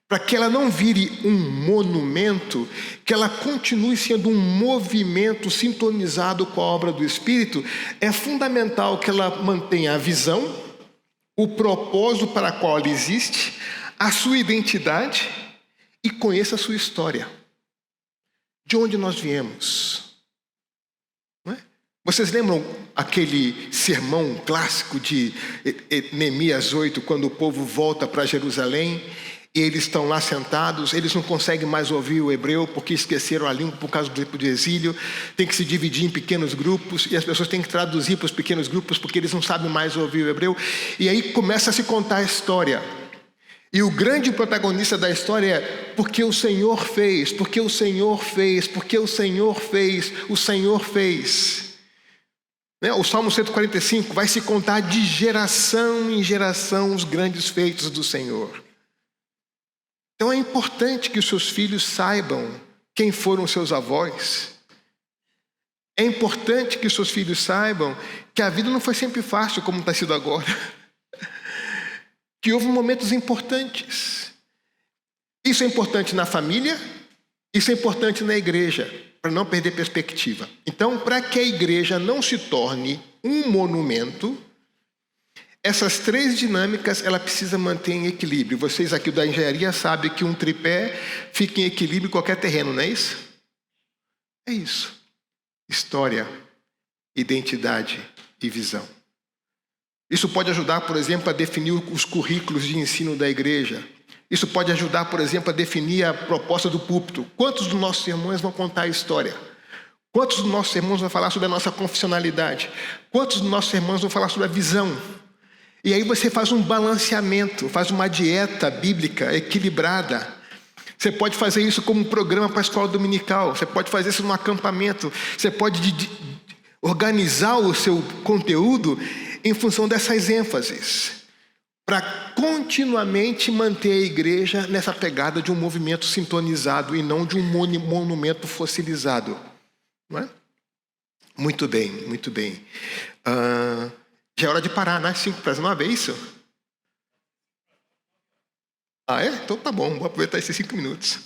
para que ela não vire um monumento, que ela continue sendo um movimento sintonizado com a obra do Espírito, é fundamental que ela mantenha a visão, o propósito para o qual ela existe, a sua identidade e conheça a sua história. De onde nós viemos? Não é? Vocês lembram aquele sermão clássico de Neemias 8, quando o povo volta para Jerusalém e eles estão lá sentados, eles não conseguem mais ouvir o hebreu porque esqueceram a língua por causa do tempo de exílio, tem que se dividir em pequenos grupos e as pessoas têm que traduzir para os pequenos grupos porque eles não sabem mais ouvir o hebreu. E aí começa a se contar a história. E o grande protagonista da história é porque o Senhor fez, porque o Senhor fez, porque o Senhor fez, o Senhor fez. O Salmo 145 vai se contar de geração em geração os grandes feitos do Senhor. Então é importante que os seus filhos saibam quem foram seus avós. É importante que os seus filhos saibam que a vida não foi sempre fácil como está sendo agora. Que houve momentos importantes. Isso é importante na família, isso é importante na igreja, para não perder perspectiva. Então, para que a igreja não se torne um monumento, essas três dinâmicas ela precisa manter em equilíbrio. Vocês aqui da engenharia sabem que um tripé fica em equilíbrio em qualquer terreno, não é isso? É isso. História, identidade e visão. Isso pode ajudar, por exemplo, a definir os currículos de ensino da igreja. Isso pode ajudar, por exemplo, a definir a proposta do púlpito. Quantos dos nossos sermões vão contar a história? Quantos dos nossos sermões vão falar sobre a nossa confessionalidade? Quantos dos nossos sermões vão falar sobre a visão? E aí você faz um balanceamento, faz uma dieta bíblica equilibrada. Você pode fazer isso como um programa para a escola dominical. Você pode fazer isso num acampamento. Você pode organizar o seu conteúdo em função dessas ênfases, para continuamente manter a igreja nessa pegada de um movimento sintonizado e não de um monumento fossilizado. Não é? Muito bem, muito bem. Já é hora de parar, né? 5:09, é isso? Ah, é? Então tá bom, vou aproveitar esses 5 minutos.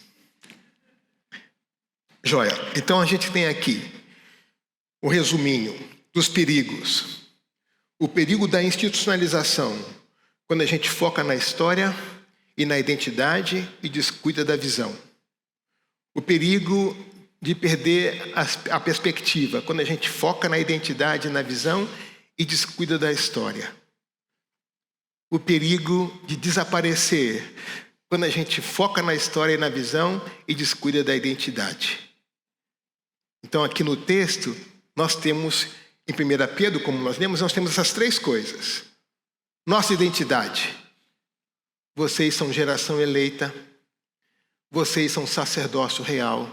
Joia. Então a gente tem aqui o resuminho dos perigos. O perigo da institucionalização, quando a gente foca na história e na identidade e descuida da visão. O perigo de perder a perspectiva, quando a gente foca na identidade e na visão e descuida da história. O perigo de desaparecer quando a gente foca na história e na visão e descuida da identidade. Então, aqui no texto, nós temos, em 1 Pedro, como nós lemos, nós temos essas três coisas. Nossa identidade. Vocês são geração eleita. Vocês são sacerdócio real.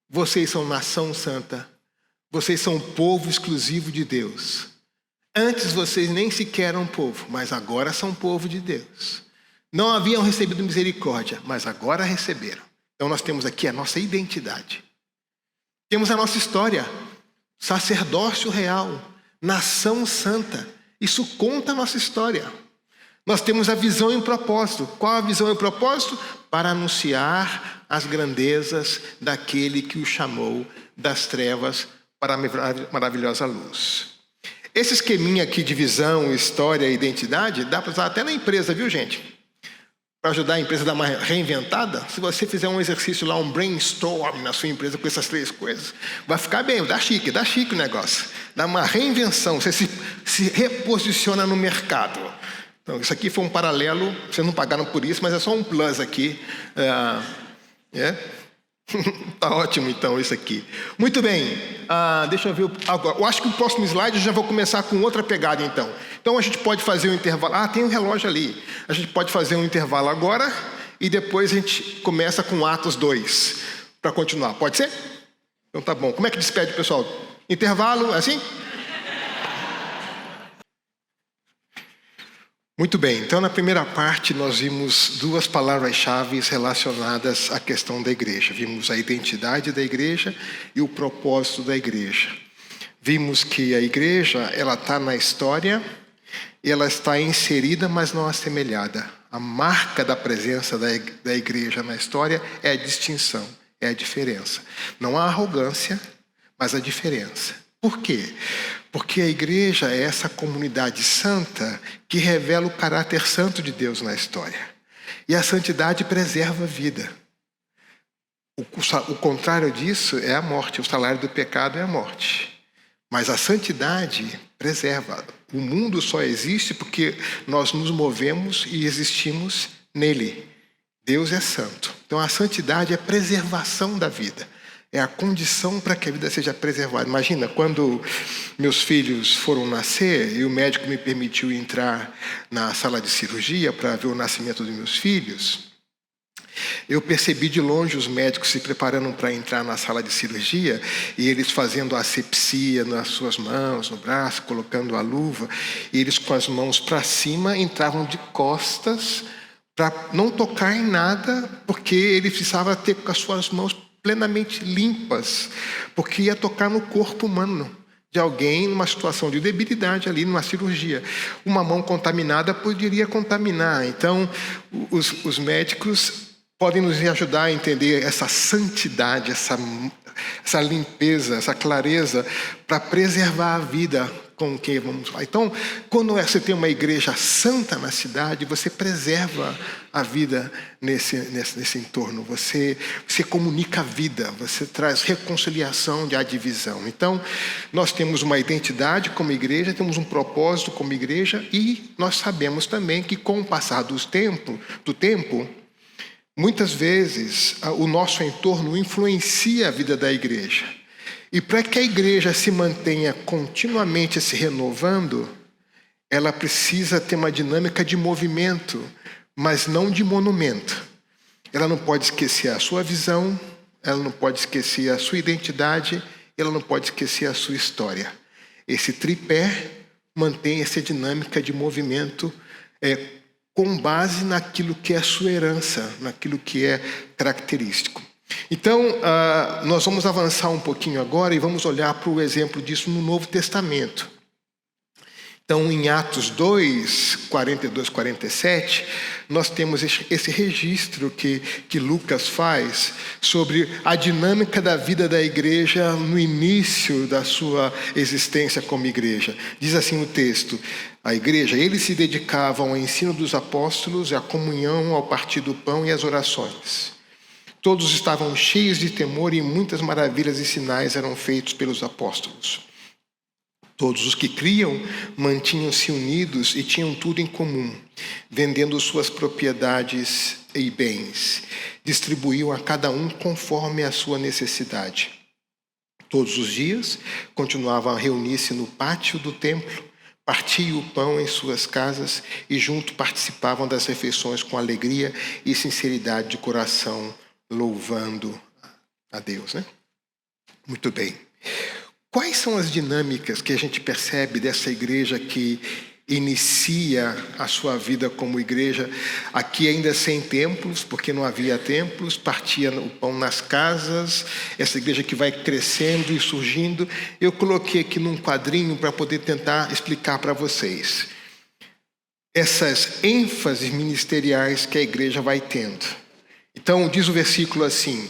Vocês são nação santa. Vocês são povo exclusivo de Deus. Antes vocês nem sequer eram povo, mas agora são povo de Deus. Não haviam recebido misericórdia, mas agora receberam. Então nós temos aqui a nossa identidade. Temos a nossa história. Sacerdócio real. Nação santa. Isso conta a nossa história. Nós temos a visão e o propósito. Qual a visão e o propósito? Para anunciar as grandezas daquele que o chamou das trevas para a maravilhosa luz. Esse esqueminha aqui de visão, história e identidade, dá para usar até na empresa, viu, gente? Para ajudar a empresa a dar uma reinventada, se você fizer um exercício lá, um brainstorm na sua empresa com essas três coisas, vai ficar bem, dá chique o negócio. Dá uma reinvenção, você se reposiciona no mercado. Então, isso aqui foi um paralelo, vocês não pagaram por isso, mas é só um plus aqui. Tá ótimo, então, isso aqui. Muito bem, deixa eu ver agora. Eu acho que o próximo slide eu já vou começar com outra pegada, então. Então, a gente pode fazer um intervalo. Tem um relógio ali. A gente pode fazer um intervalo agora e depois a gente começa com Atos 2 para continuar. Pode ser? Então, tá bom. Como é que despede, pessoal? Intervalo, assim? Muito bem, então na primeira parte nós vimos duas palavras-chave relacionadas à questão da igreja. Vimos a identidade da igreja e o propósito da igreja. Vimos que a igreja, ela está na história e ela está inserida, mas não assemelhada. A marca da presença da igreja na história é a distinção, é a diferença. Não há arrogância, mas a diferença. Por quê? Porque a igreja é essa comunidade santa que revela o caráter santo de Deus na história. E a santidade preserva a vida. O contrário disso é a morte. O salário do pecado é a morte. Mas a santidade preserva. O mundo só existe porque nós nos movemos e existimos nele. Deus é santo. Então a santidade é a preservação da vida. É a condição para que a vida seja preservada. Imagina, quando meus filhos foram nascer e o médico me permitiu entrar na sala de cirurgia para ver o nascimento dos meus filhos, eu percebi de longe os médicos se preparando para entrar na sala de cirurgia e eles fazendo a asepsia nas suas mãos, no braço, colocando a luva, e eles com as mãos para cima entravam de costas para não tocar em nada, porque ele precisava ter com as suas mãos plenamente limpas, porque ia tocar no corpo humano de alguém numa situação de debilidade ali, numa cirurgia. Uma mão contaminada poderia contaminar. Então, os médicos podem nos ajudar a entender essa santidade, essa limpeza, essa clareza para preservar a vida com quem vamos falar. Então, quando você tem uma igreja santa na cidade, você preserva a vida nesse entorno. Você comunica a vida, você traz reconciliação de divisão. Então, nós temos uma identidade como igreja, temos um propósito como igreja e nós sabemos também que com o passar do tempo, muitas vezes o nosso entorno influencia a vida da igreja. E para que a igreja se mantenha continuamente se renovando, ela precisa ter uma dinâmica de movimento, mas não de monumento. Ela não pode esquecer a sua visão, ela não pode esquecer a sua identidade, ela não pode esquecer a sua história. Esse tripé mantém essa dinâmica de movimento com base naquilo que é a sua herança, naquilo que é característico. Então, nós vamos avançar um pouquinho agora e vamos olhar para o exemplo disso no Novo Testamento. Então, em Atos 2, 42, 47, nós temos esse registro que Lucas faz sobre a dinâmica da vida da igreja no início da sua existência como igreja. Diz assim o texto: a igreja, eles se dedicavam ao ensino dos apóstolos, à comunhão, ao partir do pão e às orações. Todos estavam cheios de temor e muitas maravilhas e sinais eram feitos pelos apóstolos. Todos os que criam mantinham-se unidos e tinham tudo em comum, vendendo suas propriedades e bens. Distribuíam a cada um conforme a sua necessidade. Todos os dias continuavam a reunir-se no pátio do templo, partiam o pão em suas casas e junto participavam das refeições com alegria e sinceridade de coração, louvando a Deus, né? Muito bem. Quais são as dinâmicas que a gente percebe dessa igreja que inicia a sua vida como igreja, aqui ainda sem templos, porque não havia templos, partia o pão nas casas, essa igreja que vai crescendo e surgindo? Eu coloquei aqui num quadrinho para poder tentar explicar para vocês essas ênfases ministeriais que a igreja vai tendo. Então, diz o versículo assim,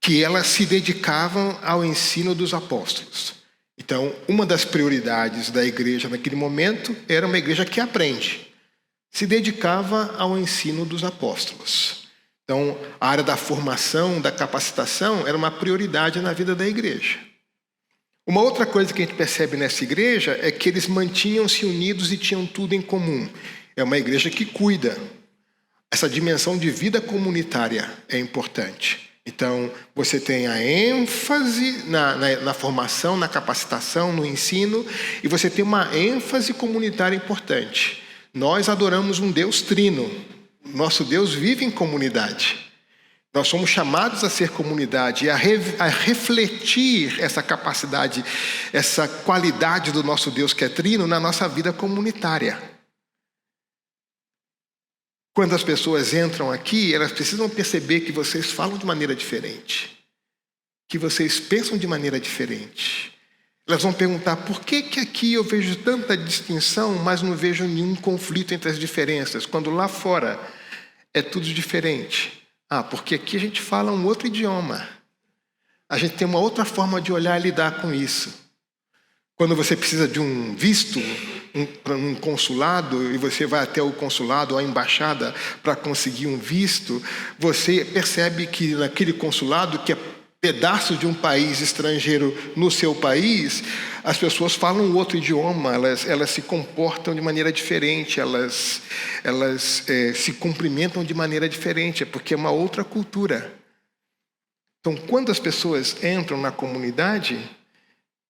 que elas se dedicavam ao ensino dos apóstolos. Então, uma das prioridades da igreja naquele momento era uma igreja que aprende. Se dedicava ao ensino dos apóstolos. Então, a área da formação, da capacitação, era uma prioridade na vida da igreja. Uma outra coisa que a gente percebe nessa igreja é que eles mantinham-se unidos e tinham tudo em comum. É uma igreja que cuida. Essa dimensão de vida comunitária é importante. Então, você tem a ênfase na formação, na capacitação, no ensino, e você tem uma ênfase comunitária importante. Nós adoramos um Deus trino. Nosso Deus vive em comunidade. Nós somos chamados a ser comunidade e a refletir essa capacidade, essa qualidade do nosso Deus que é trino na nossa vida comunitária. Quando as pessoas entram aqui, elas precisam perceber que vocês falam de maneira diferente, que vocês pensam de maneira diferente. Elas vão perguntar, por que aqui eu vejo tanta distinção, mas não vejo nenhum conflito entre as diferenças, quando lá fora é tudo diferente? Porque aqui a gente fala um outro idioma. A gente tem uma outra forma de olhar e lidar com isso. Quando você precisa de um visto, para um consulado, e você vai até o consulado ou a embaixada para conseguir um visto, você percebe que naquele consulado, que é pedaço de um país estrangeiro no seu país, as pessoas falam outro idioma, elas se comportam de maneira diferente, elas se cumprimentam de maneira diferente, porque é uma outra cultura. Então, quando as pessoas entram na comunidade,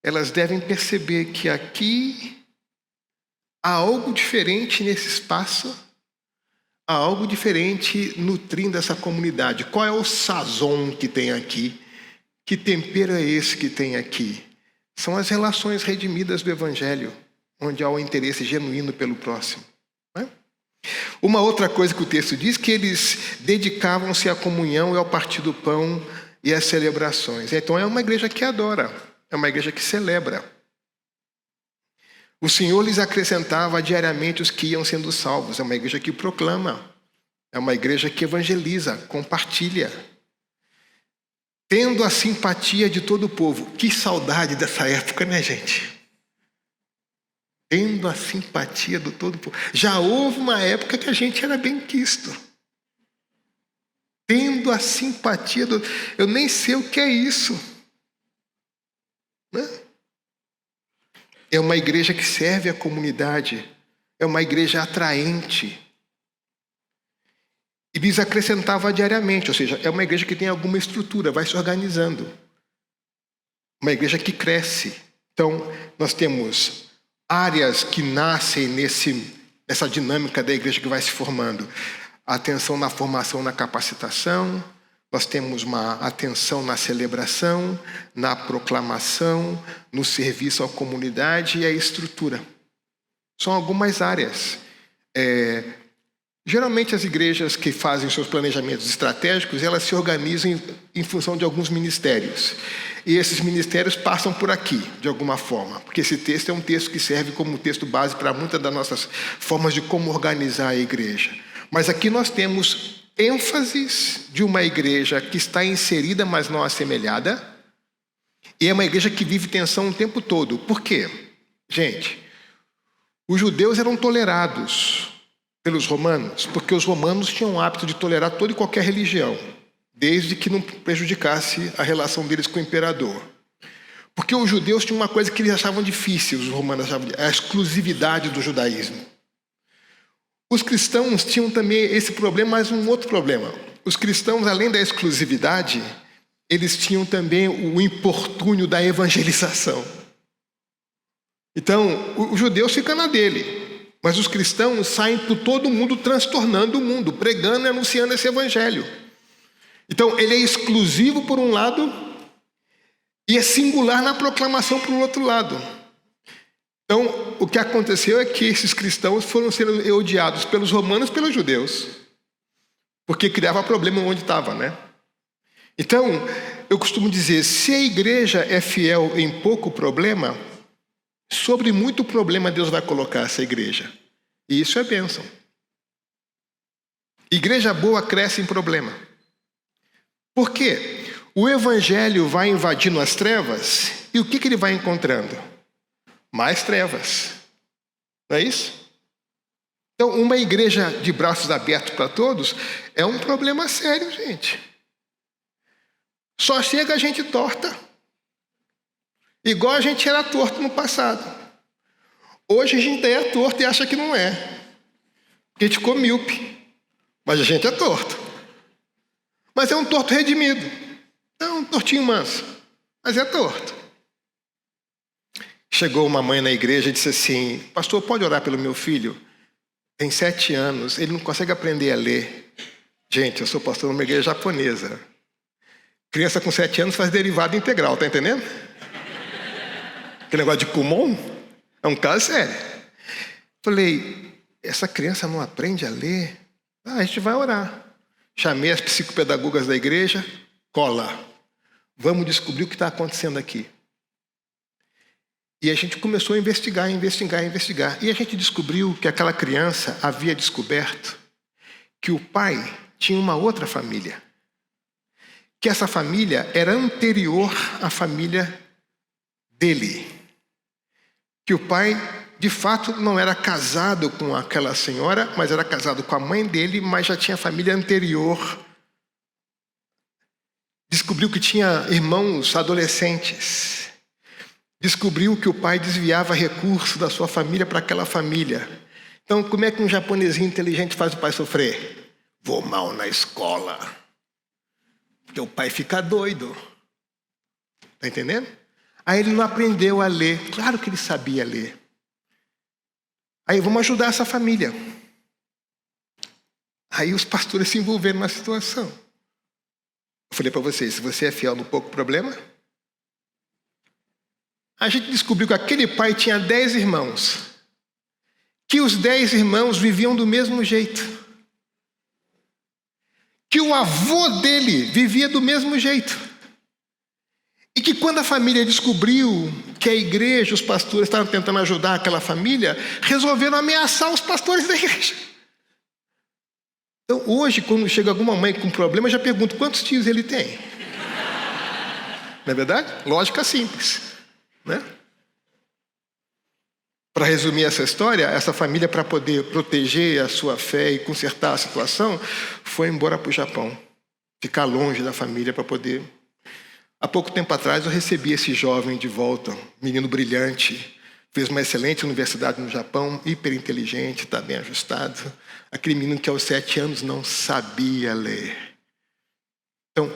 elas devem perceber que aqui há algo diferente nesse espaço, há algo diferente nutrindo essa comunidade. Qual é o sazon que tem aqui? Que tempero é esse que tem aqui? São as relações redimidas do Evangelho, onde há o interesse genuíno pelo próximo. Né? Uma outra coisa que o texto diz, que eles dedicavam-se à comunhão e ao partir do pão e às celebrações. Então é uma igreja que adora, é uma igreja que celebra. O Senhor lhes acrescentava diariamente os que iam sendo salvos. É uma igreja que proclama. É uma igreja que evangeliza, compartilha. Tendo a simpatia de todo o povo. Que saudade dessa época, né, gente? Tendo a simpatia de todo o povo. Já houve uma época que a gente era benquisto. Tendo a simpatia do... Eu nem sei o que é isso. Né? É uma igreja que serve a comunidade. É uma igreja atraente. E lhes acrescentava diariamente, ou seja, é uma igreja que tem alguma estrutura, vai se organizando. Uma igreja que cresce. Então, nós temos áreas que nascem nessa dinâmica da igreja que vai se formando. A atenção na formação, na capacitação. Nós temos uma atenção na celebração, na proclamação, no serviço à comunidade e à estrutura. São algumas áreas. Geralmente as igrejas que fazem seus planejamentos estratégicos, elas se organizam em função de alguns ministérios. E esses ministérios passam por aqui, de alguma forma. Porque esse texto é um texto que serve como texto base para muitas das nossas formas de como organizar a igreja. Mas aqui nós temos ênfases de uma igreja que está inserida, mas não assemelhada. E é uma igreja que vive tensão o tempo todo. Por quê? Gente, os judeus eram tolerados pelos romanos, porque os romanos tinham o hábito de tolerar toda e qualquer religião, desde que não prejudicasse a relação deles com o imperador. Porque os judeus tinham uma coisa que eles achavam difícil, os romanos achavam a exclusividade do judaísmo. Os cristãos tinham também esse problema, mas um outro problema. Os cristãos, além da exclusividade, eles tinham também o importúnio da evangelização. Então, os judeus ficam na dele, mas os cristãos saem por todo mundo, transtornando o mundo, pregando e anunciando esse evangelho. Então, ele é exclusivo por um lado e é singular na proclamação por outro lado. Então, o que aconteceu é que esses cristãos foram sendo odiados pelos romanos e pelos judeus, porque criava problema onde estava, né? Então, eu costumo dizer, se a igreja é fiel em pouco problema, sobre muito problema Deus vai colocar essa igreja. E isso é bênção. Igreja boa cresce em problema. Por quê? O evangelho vai invadindo as trevas e o que ele vai encontrando? Mais trevas. Não é isso? Então, uma igreja de braços abertos para todos é um problema sério, gente. Só chega a gente torta. Igual a gente era torto no passado. Hoje a gente é torto e acha que não é. Porque a gente ficou míope. Mas a gente é torto. Mas é um torto redimido. É um tortinho manso. Mas é torto. Chegou uma mãe na igreja e disse assim: pastor, pode orar pelo meu filho? Tem 7 anos, ele não consegue aprender a ler. Gente, eu sou pastor numa igreja japonesa. Criança com 7 anos faz derivada integral, tá entendendo? Aquele negócio de Kumon é um caso sério. Falei, essa criança não aprende a ler? A gente vai orar. Chamei as psicopedagogas da igreja, cola. Vamos descobrir o que está acontecendo aqui. E a gente começou a investigar. E a gente descobriu que aquela criança havia descoberto que o pai tinha uma outra família. Que essa família era anterior à família dele. Que o pai, de fato, não era casado com aquela senhora, mas era casado com a mãe dele, mas já tinha família anterior. Descobriu que tinha irmãos adolescentes. Descobriu que o pai desviava recursos da sua família para aquela família. Então, como é que um japonesinho inteligente faz o pai sofrer? Vou mal na escola. Porque o pai fica doido. Está entendendo? Aí ele não aprendeu a ler. Claro que ele sabia ler. Aí vamos ajudar essa família. Aí os pastores se envolveram na situação. Eu falei para vocês, se você é fiel no pouco problema... A gente descobriu que aquele pai tinha 10 irmãos. Que os 10 irmãos viviam do mesmo jeito. Que o avô dele vivia do mesmo jeito. E que quando a família descobriu que a igreja, os pastores estavam tentando ajudar aquela família, resolveram ameaçar os pastores da igreja. Então hoje, quando chega alguma mãe com problema, eu já pergunto, quantos tios ele tem? Não é verdade? Lógica simples. Né? Para resumir essa história, essa família, para poder proteger a sua fé e consertar a situação, foi embora para o Japão, ficar longe da família para poder... Há pouco tempo atrás eu recebi esse jovem de volta, menino brilhante, fez uma excelente universidade no Japão, hiper inteligente, está bem ajustado. Aquele menino que aos 7 anos não sabia ler. Então,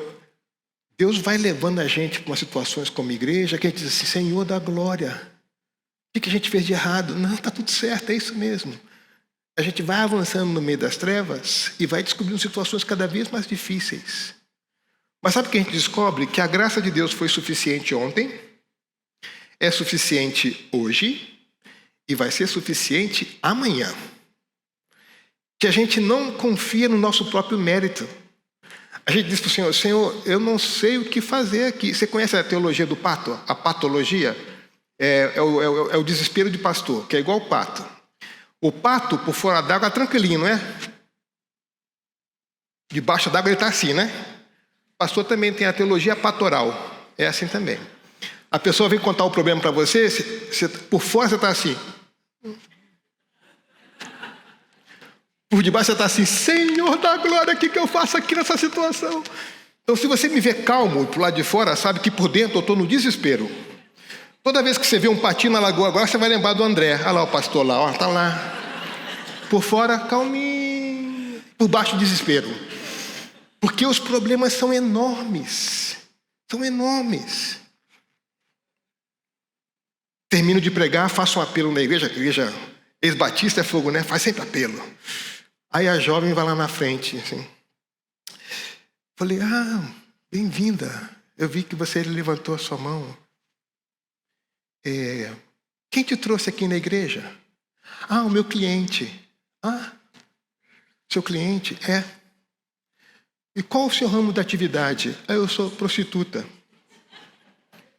Deus vai levando a gente para umas situações como igreja, que a gente diz assim, Senhor da glória, o que a gente fez de errado? Não, está tudo certo, é isso mesmo. A gente vai avançando no meio das trevas e vai descobrindo situações cada vez mais difíceis. Mas sabe o que a gente descobre? Que a graça de Deus foi suficiente ontem, é suficiente hoje e vai ser suficiente amanhã. Que a gente não confia no nosso próprio mérito. A gente diz para o Senhor, Senhor, eu não sei o que fazer aqui. Você conhece a teologia do pato? A patologia? É o desespero de pastor, que é igual o pato. O pato, por fora d'água, é tranquilinho, não é? Debaixo d'água ele está assim, né? O pastor também tem a teologia patoral. É assim também. A pessoa vem contar o problema para você, por fora você está assim. Por debaixo você está assim, Senhor da glória, o que eu faço aqui nessa situação? Então, se você me vê calmo para o lado de fora, sabe que por dentro eu estou no desespero. Toda vez que você vê um patinho na lagoa agora, você vai lembrar do André. Olha lá o pastor lá, ó, tá lá. Por fora, calminho. Por baixo, desespero. Porque os problemas são enormes. São enormes. Termino de pregar, faço um apelo na igreja. A igreja ex-batista é fogo, né? Faz sempre apelo. Aí a jovem vai lá na frente, assim. Falei, bem-vinda. Eu vi que você levantou a sua mão. Quem te trouxe aqui na igreja? O meu cliente. Seu cliente? É. E qual o seu ramo de atividade? Eu sou prostituta.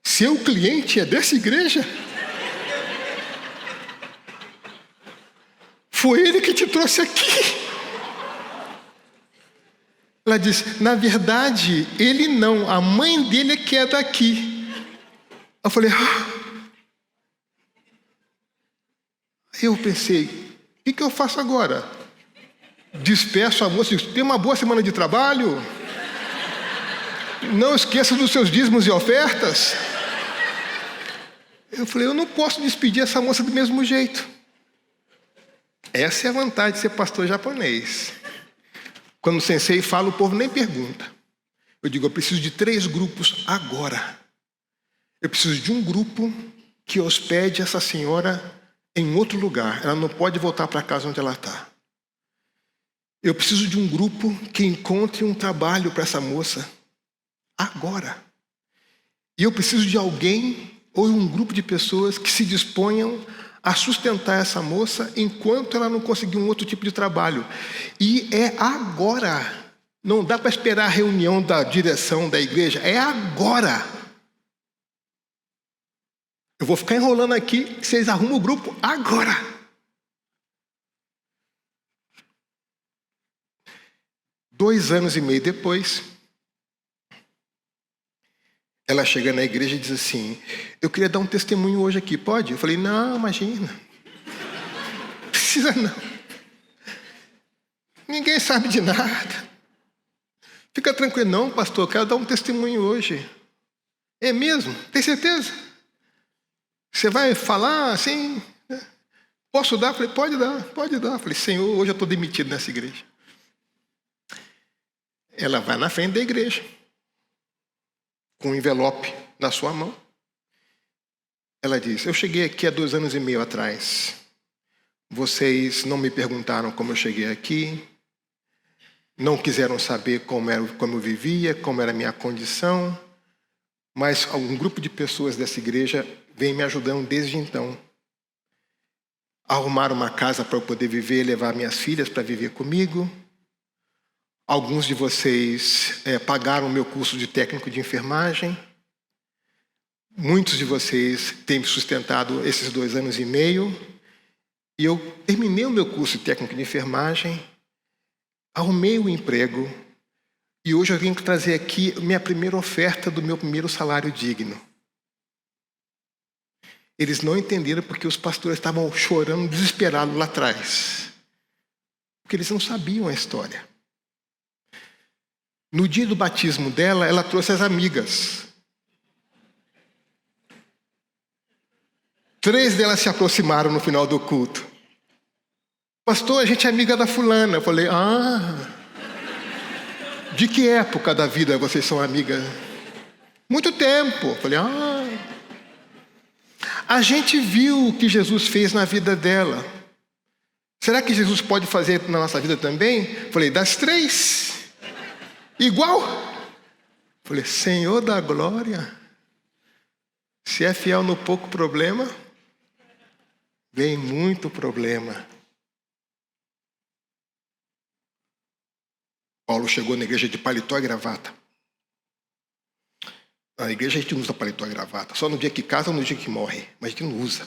Seu cliente é dessa igreja? Foi ele que te trouxe aqui. Ela disse, na verdade, ele não, a mãe dele é que é daqui. Eu falei, Eu pensei, o que eu faço agora? Despeço a moça, tenha uma boa semana de trabalho. Não esqueça dos seus dízimos e ofertas. Eu falei, eu não posso despedir essa moça do mesmo jeito. Essa é a vantagem de ser pastor japonês. Quando o sensei fala, o povo nem pergunta. Eu digo, eu preciso de 3 grupos agora. Eu preciso de um grupo que hospede essa senhora em outro lugar. Ela não pode voltar para casa onde ela está. Eu preciso de um grupo que encontre um trabalho para essa moça agora. E eu preciso de alguém ou um grupo de pessoas que se disponham a sustentar essa moça enquanto ela não conseguir um outro tipo de trabalho. E é agora. Não dá para esperar a reunião da direção da igreja. É agora. Eu vou ficar enrolando aqui, vocês arrumam o grupo agora. 2 anos e meio depois, ela chega na igreja e diz assim, eu queria dar um testemunho hoje aqui, pode? Eu falei, não, imagina. Precisa não. Ninguém sabe de nada. Fica tranquilo, não, pastor, eu quero dar um testemunho hoje. É mesmo? Tem certeza? Você vai falar assim? Posso dar? Eu falei, pode dar, pode dar. Eu falei, Senhor, hoje eu estou demitido nessa igreja. Ela vai na frente da igreja, com um envelope na sua mão. Ela diz, eu cheguei aqui há 2 anos e meio atrás. Vocês não me perguntaram como eu cheguei aqui. Não quiseram saber como eu vivia, como era a minha condição. Mas um grupo de pessoas dessa igreja vem me ajudando desde então. Arrumar uma casa para eu poder viver, levar minhas filhas para viver comigo. Alguns de vocês pagaram o meu curso de técnico de enfermagem. Muitos de vocês têm me sustentado esses 2 anos e meio. E eu terminei o meu curso de técnico de enfermagem, arrumei o emprego, e hoje eu vim trazer aqui minha primeira oferta do meu primeiro salário digno. Eles não entenderam porque os pastores estavam chorando, desesperados lá atrás. Porque eles não sabiam a história. No dia do batismo dela, ela trouxe as amigas. 3 delas se aproximaram no final do culto. Pastor, a gente é amiga da fulana. Eu falei, de que época da vida vocês são amigas? Muito tempo. Eu falei, A gente viu o que Jesus fez na vida dela. Será que Jesus pode fazer na nossa vida também? Eu falei, das 3. Igual? Falei, Senhor da glória, se é fiel no pouco problema, vem muito problema. Paulo chegou na igreja de paletó e gravata. Na igreja a gente não usa paletó e gravata, só no dia que casa ou no dia que morre, mas a gente não usa.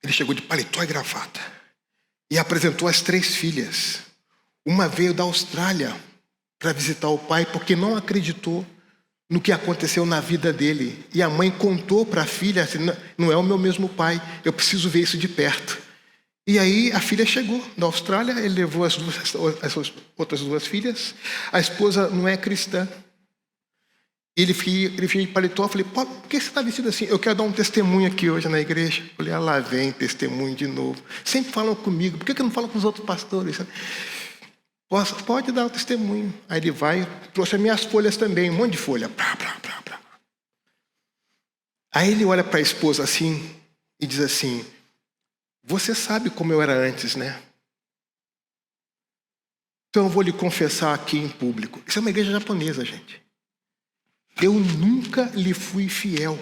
Ele chegou de paletó e gravata e apresentou as 3 filhas. Uma veio da Austrália para visitar o pai, porque não acreditou no que aconteceu na vida dele. E a mãe contou para a filha, assim, não é o meu mesmo pai, eu preciso ver isso de perto. E aí a filha chegou da Austrália, ele levou as outras 2 filhas. A esposa não é cristã. Ele veio de paletó, eu falei, Paulo, por que você está vestido assim? Eu quero dar um testemunho aqui hoje na igreja. Eu falei, lá vem testemunho de novo. Sempre falam comigo, por que não falam com os outros pastores? Pode dar o testemunho. Aí ele vai, trouxe as minhas folhas também, um monte de folha. Aí ele olha para a esposa assim e diz assim, você sabe como eu era antes, né? Então eu vou lhe confessar aqui em público. Isso é uma igreja japonesa, gente. Eu nunca lhe fui fiel.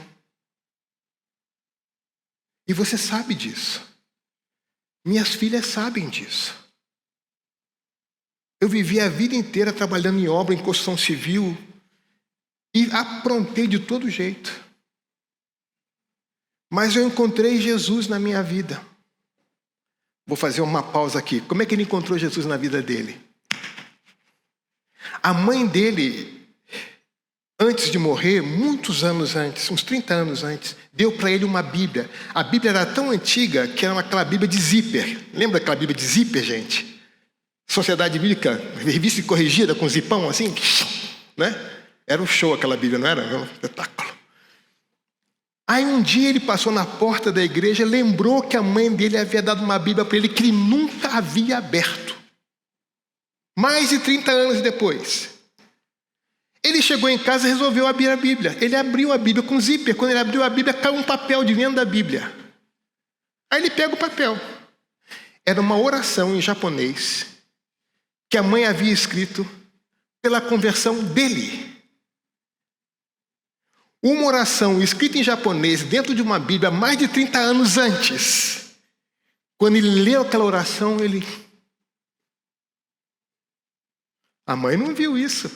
E você sabe disso. Minhas filhas sabem disso. Eu vivi a vida inteira trabalhando em obra, em construção civil, e aprontei de todo jeito. Mas eu encontrei Jesus na minha vida. Vou fazer uma pausa aqui. Como é que ele encontrou Jesus na vida dele? A mãe dele, antes de morrer, muitos anos antes, uns 30 anos antes, deu para ele uma Bíblia. A Bíblia era tão antiga que era aquela Bíblia de zíper. Lembra aquela Bíblia de zíper, gente? Sociedade Bíblica, revista corrigida com zipão assim, né? Era um show aquela Bíblia, não era? Era um espetáculo. Aí um dia ele passou na porta da igreja, lembrou que a mãe dele havia dado uma Bíblia para ele que ele nunca havia aberto. Mais de 30 anos depois. Ele chegou em casa e resolveu abrir a Bíblia. Ele abriu a Bíblia com zíper. Quando ele abriu a Bíblia, caiu um papel de dentro da Bíblia. Aí ele pega o papel. Era uma oração em japonês que a mãe havia escrito pela conversão dele. Uma oração escrita em japonês dentro de uma Bíblia mais de 30 anos antes. Quando ele leu aquela oração, A mãe não viu isso.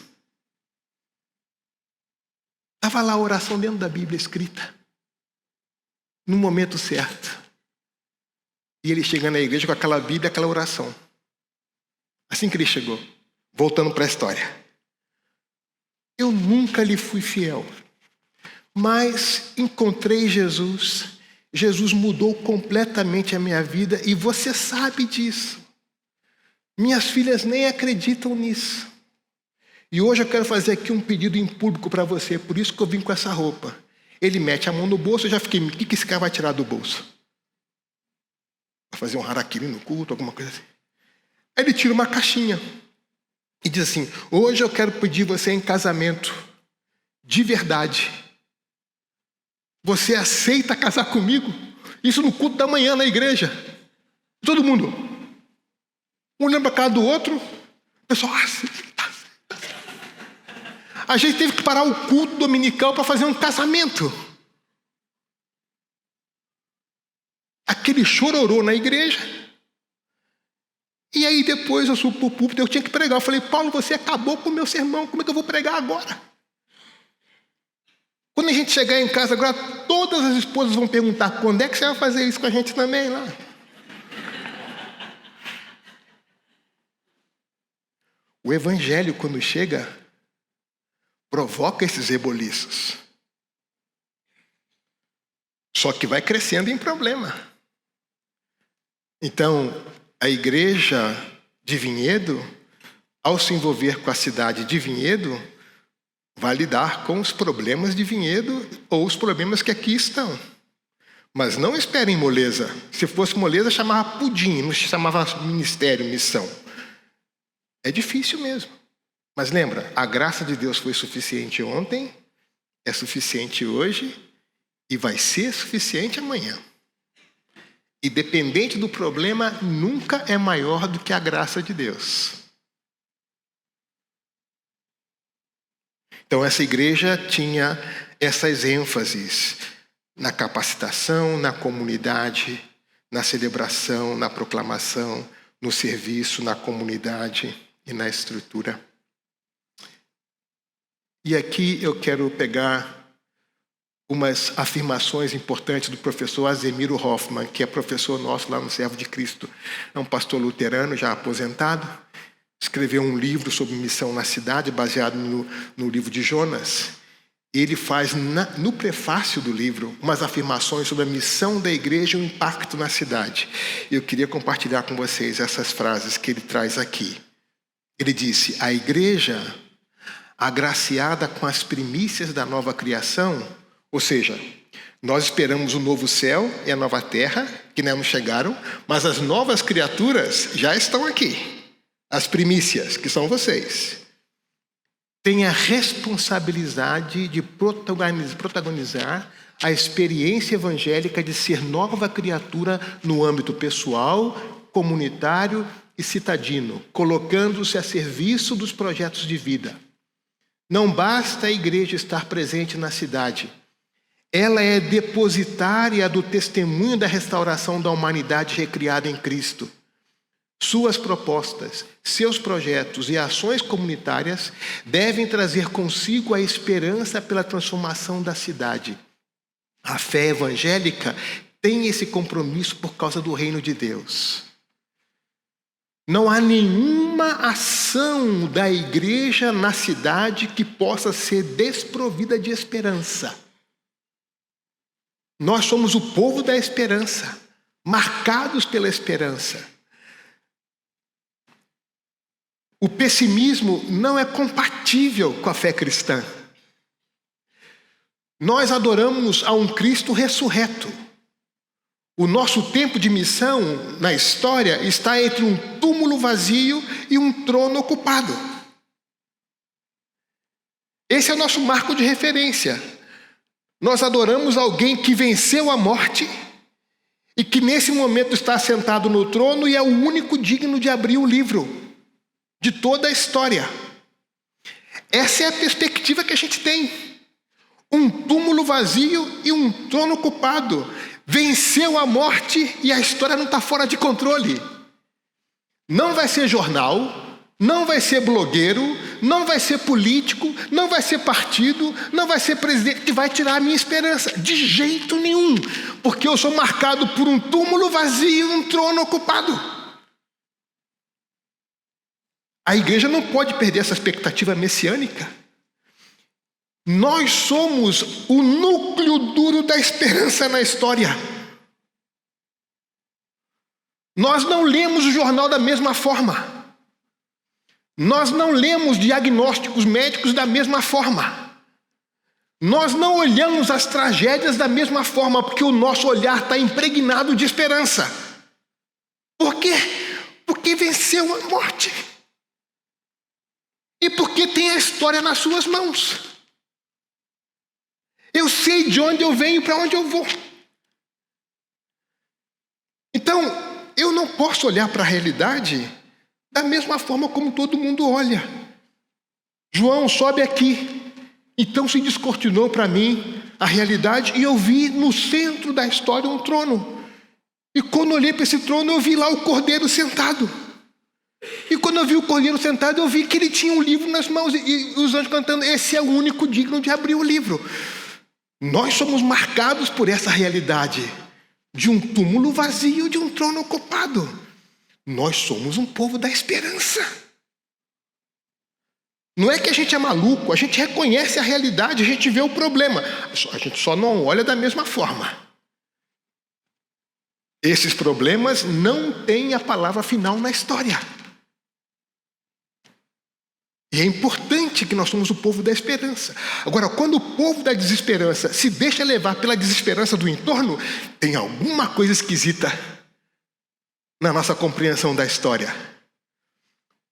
Estava lá a oração dentro da Bíblia escrita. No momento certo. E ele chega na igreja com aquela Bíblia, aquela oração. Assim que ele chegou. Voltando para a história. Eu nunca lhe fui fiel. Mas encontrei Jesus. Jesus mudou completamente a minha vida. E você sabe disso. Minhas filhas nem acreditam nisso. E hoje eu quero fazer aqui um pedido em público para você. Por isso que eu vim com essa roupa. Ele mete a mão no bolso, eu já fiquei, o que esse cara vai tirar do bolso? Vai fazer um harakiri no culto, alguma coisa assim. Aí ele tira uma caixinha. E diz assim, hoje eu quero pedir você em casamento. De verdade. Você aceita casar comigo? Isso no culto da manhã na igreja. Todo mundo. Um olhando para a cara do outro. O pessoal, aceita. A gente teve que parar o culto dominical para fazer um casamento. Aquele chororô na igreja. E aí depois eu subi para o púlpito, eu tinha que pregar. Eu falei, Paulo, você acabou com o meu sermão. Como é que eu vou pregar agora? Quando a gente chegar em casa agora, todas as esposas vão perguntar, quando é que você vai fazer isso com a gente também lá? O evangelho, quando chega, provoca esses reboliços. Só que vai crescendo em problema. Então, a igreja de Vinhedo, ao se envolver com a cidade de Vinhedo, vai lidar com os problemas de Vinhedo ou os problemas que aqui estão. Mas não esperem moleza. Se fosse moleza, chamava pudim, não chamava ministério, missão. É difícil mesmo. Mas lembra, a graça de Deus foi suficiente ontem, é suficiente hoje e vai ser suficiente amanhã. E dependente do problema, nunca é maior do que a graça de Deus. Então essa igreja tinha essas ênfases na capacitação, na comunidade, na celebração, na proclamação, no serviço, na comunidade e na estrutura. E aqui eu quero pegar umas afirmações importantes do professor Azemiro Hoffmann, que é professor nosso lá no Servo de Cristo. É um pastor luterano, já aposentado. Escreveu um livro sobre missão na cidade, baseado no livro de Jonas. Ele faz, no prefácio do livro, umas afirmações sobre a missão da igreja e o impacto na cidade. Eu queria compartilhar com vocês essas frases que ele traz aqui. Ele disse, a igreja agraciada com as primícias da nova criação, ou seja, nós esperamos o novo céu e a nova terra, que ainda não chegaram, mas as novas criaturas já estão aqui. As primícias, que são vocês. Tem a responsabilidade de protagonizar a experiência evangélica de ser nova criatura no âmbito pessoal, comunitário e citadino, colocando-se a serviço dos projetos de vida. Não basta a igreja estar presente na cidade. Ela é depositária do testemunho da restauração da humanidade recriada em Cristo. Suas propostas, seus projetos e ações comunitárias devem trazer consigo a esperança pela transformação da cidade. A fé evangélica tem esse compromisso por causa do reino de Deus. Não há nenhuma ação da igreja na cidade que possa ser desprovida de esperança. Nós somos o povo da esperança, marcados pela esperança. O pessimismo não é compatível com a fé cristã. Nós adoramos a um Cristo ressurreto. O nosso tempo de missão na história está entre um túmulo vazio e um trono ocupado. Esse é o nosso marco de referência. Nós adoramos alguém que venceu a morte e que nesse momento está sentado no trono e é o único digno de abrir o livro de toda a história. Essa é a perspectiva que a gente tem. Um túmulo vazio e um trono ocupado. Venceu a morte e a história não está fora de controle. Não vai ser jornal, não vai ser blogueiro, não vai ser político, não vai ser partido, não vai ser presidente que vai tirar a minha esperança. De jeito nenhum. Porque eu sou marcado por um túmulo vazio e um trono ocupado. A igreja não pode perder essa expectativa messiânica. Nós somos o núcleo duro da esperança na história. Nós não lemos o jornal da mesma forma. Nós não lemos diagnósticos médicos da mesma forma. Nós não olhamos as tragédias da mesma forma, porque o nosso olhar está impregnado de esperança. Por quê? Porque venceu a morte. E porque tem a história nas suas mãos. Eu sei de onde eu venho e para onde eu vou. Então, eu não posso olhar para a realidade da mesma forma como todo mundo olha. João, sobe aqui. Então se descortinou para mim a realidade e eu vi no centro da história um trono. E quando eu olhei para esse trono, eu vi lá o Cordeiro sentado. E quando eu vi o Cordeiro sentado, eu vi que ele tinha um livro nas mãos e os anjos cantando, esse é o único digno de abrir o livro. Nós somos marcados por essa realidade de um túmulo vazio, de um trono ocupado. Nós somos um povo da esperança. Não é que a gente é maluco, a gente reconhece a realidade, a gente vê o problema. A gente só não olha da mesma forma. Esses problemas não têm a palavra final na história. E é importante que nós somos o povo da esperança. Agora, quando o povo da desesperança se deixa levar pela desesperança do entorno, tem alguma coisa esquisita na nossa compreensão da história.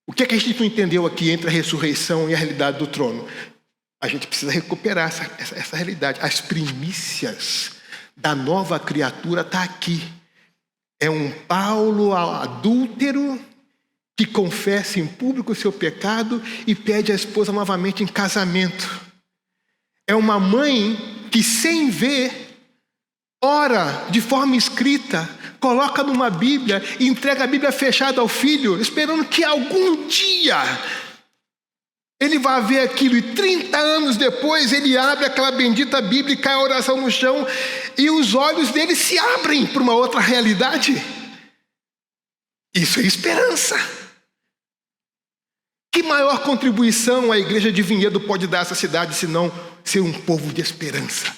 O que é que a gente não entendeu aqui entre a ressurreição e a realidade do trono? A gente precisa recuperar essa realidade. As primícias da nova criatura estão aqui. É um Paulo adúltero que confessa em público o seu pecado e pede a esposa novamente em casamento. É uma mãe que, sem ver, ora de forma escrita, coloca numa Bíblia e entrega a Bíblia fechada ao filho, esperando que algum dia ele vai ver aquilo. E 30 anos depois ele abre aquela bendita Bíblia e cai a oração no chão e os olhos dele se abrem para uma outra realidade. Isso é esperança. Que maior contribuição a igreja de Vinhedo pode dar a essa cidade, senão ser um povo de esperança?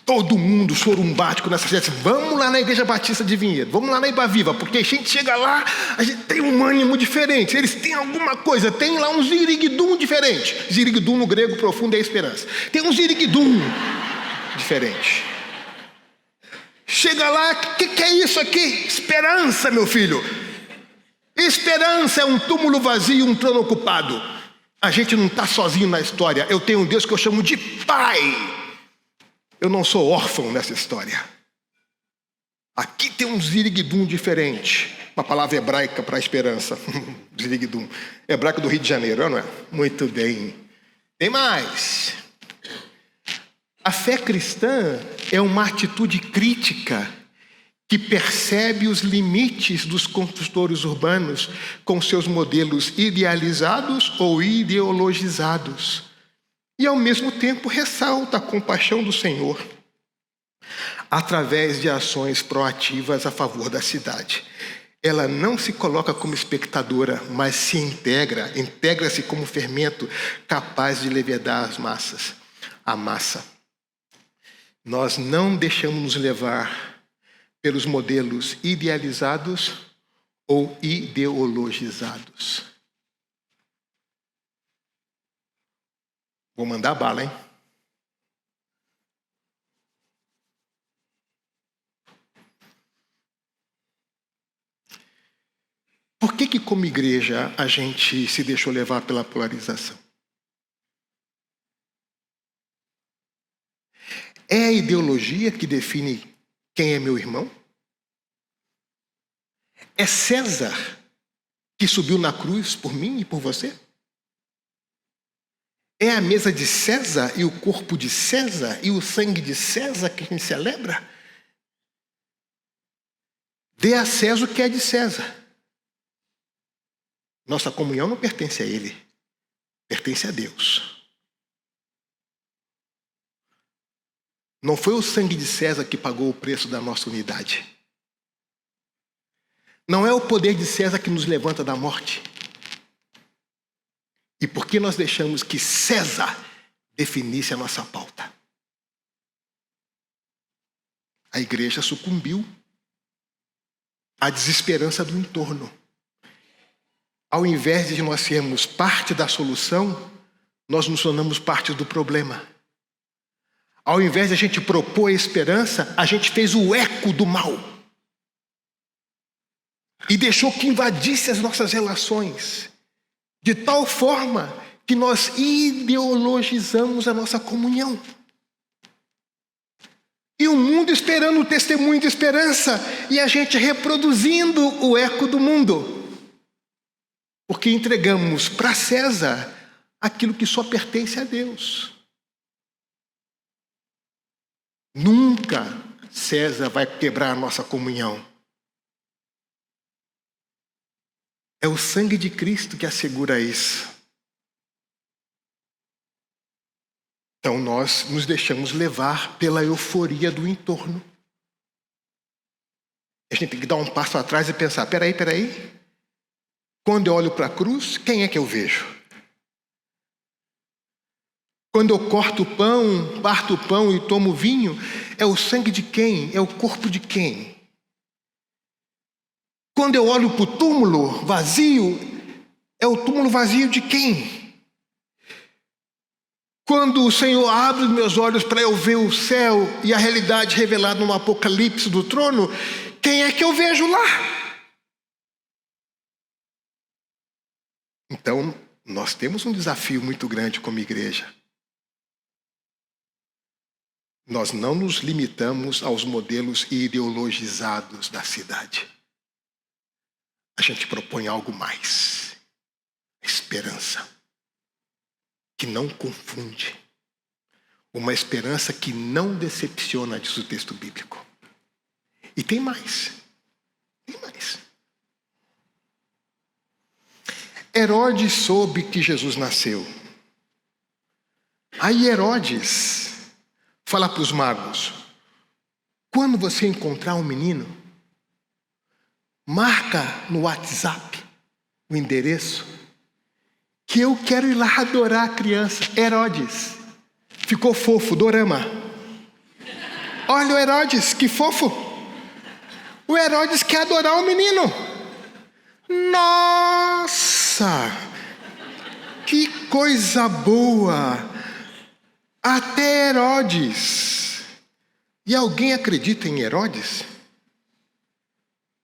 Todo mundo sorumbático nessa festa. Vamos lá na Igreja Batista de Vinhedo, vamos lá na Ibaviva, porque a gente chega lá, a gente tem um ânimo diferente. Eles têm alguma coisa, tem lá um ziriguidum diferente. Ziriguidum no grego profundo é esperança. Tem um ziriguidum diferente. Chega lá, o que é isso aqui? Esperança, meu filho. Esperança é um túmulo vazio, um trono ocupado. A gente não está sozinho na história. Eu tenho um Deus que eu chamo de Pai. Eu não sou órfão nessa história. Aqui tem um ziriguidum diferente. Uma palavra hebraica para esperança. Ziriguidum. Hebraico do Rio de Janeiro, não é? Muito bem. Tem mais. A fé cristã é uma atitude crítica que percebe os limites dos construtores urbanos com seus modelos idealizados ou ideologizados. E, ao mesmo tempo, ressalta a compaixão do Senhor através de ações proativas a favor da cidade. Ela não se coloca como espectadora, mas se integra-se como fermento capaz de levedar as massas. A massa. Nós não deixamos nos levar pelos modelos idealizados ou ideologizados. Vou mandar bala, hein? Por que como igreja a gente se deixou levar pela polarização? É a ideologia que define quem é meu irmão? É César que subiu na cruz por mim e por você? É a mesa de César e o corpo de César e o sangue de César que a gente celebra? Dê a César o que é de César. Nossa comunhão não pertence a ele, pertence a Deus. Não foi o sangue de César que pagou o preço da nossa unidade. Não é o poder de César que nos levanta da morte. E por que nós deixamos que César definisse a nossa pauta? A igreja sucumbiu à desesperança do entorno. Ao invés de nós sermos parte da solução, nós nos tornamos parte do problema. Ao invés de a gente propor a esperança, a gente fez o eco do mal. E deixou que invadisse as nossas relações. De tal forma que nós ideologizamos a nossa comunhão. E o mundo esperando o testemunho de esperança e a gente reproduzindo o eco do mundo. Porque entregamos para César aquilo que só pertence a Deus. Nunca César vai quebrar a nossa comunhão. É o sangue de Cristo que assegura isso. Então nós nos deixamos levar pela euforia do entorno. A gente tem que dar um passo atrás e pensar, peraí. Quando eu olho para a cruz, quem é que eu vejo? Quando eu corto o pão, parto o pão e tomo vinho, é o sangue de quem? É o corpo de quem? Quando eu olho para o túmulo vazio, é o túmulo vazio de quem? Quando o Senhor abre os meus olhos para eu ver o céu e a realidade revelada no Apocalipse do trono, quem é que eu vejo lá? Então, nós temos um desafio muito grande como igreja. Nós não nos limitamos aos modelos ideologizados da cidade. A gente propõe algo mais. Esperança. Que não confunde. Uma esperança que não decepciona, diz o texto bíblico. E tem mais. Herodes soube que Jesus nasceu. Aí Herodes fala para os magos: quando você encontrar um menino, marca no WhatsApp o endereço, que eu quero ir lá adorar a criança. Herodes. Ficou fofo, dorama. Olha o Herodes, que fofo. O Herodes quer adorar o menino. Nossa, que coisa boa. Até Herodes. E alguém acredita em Herodes?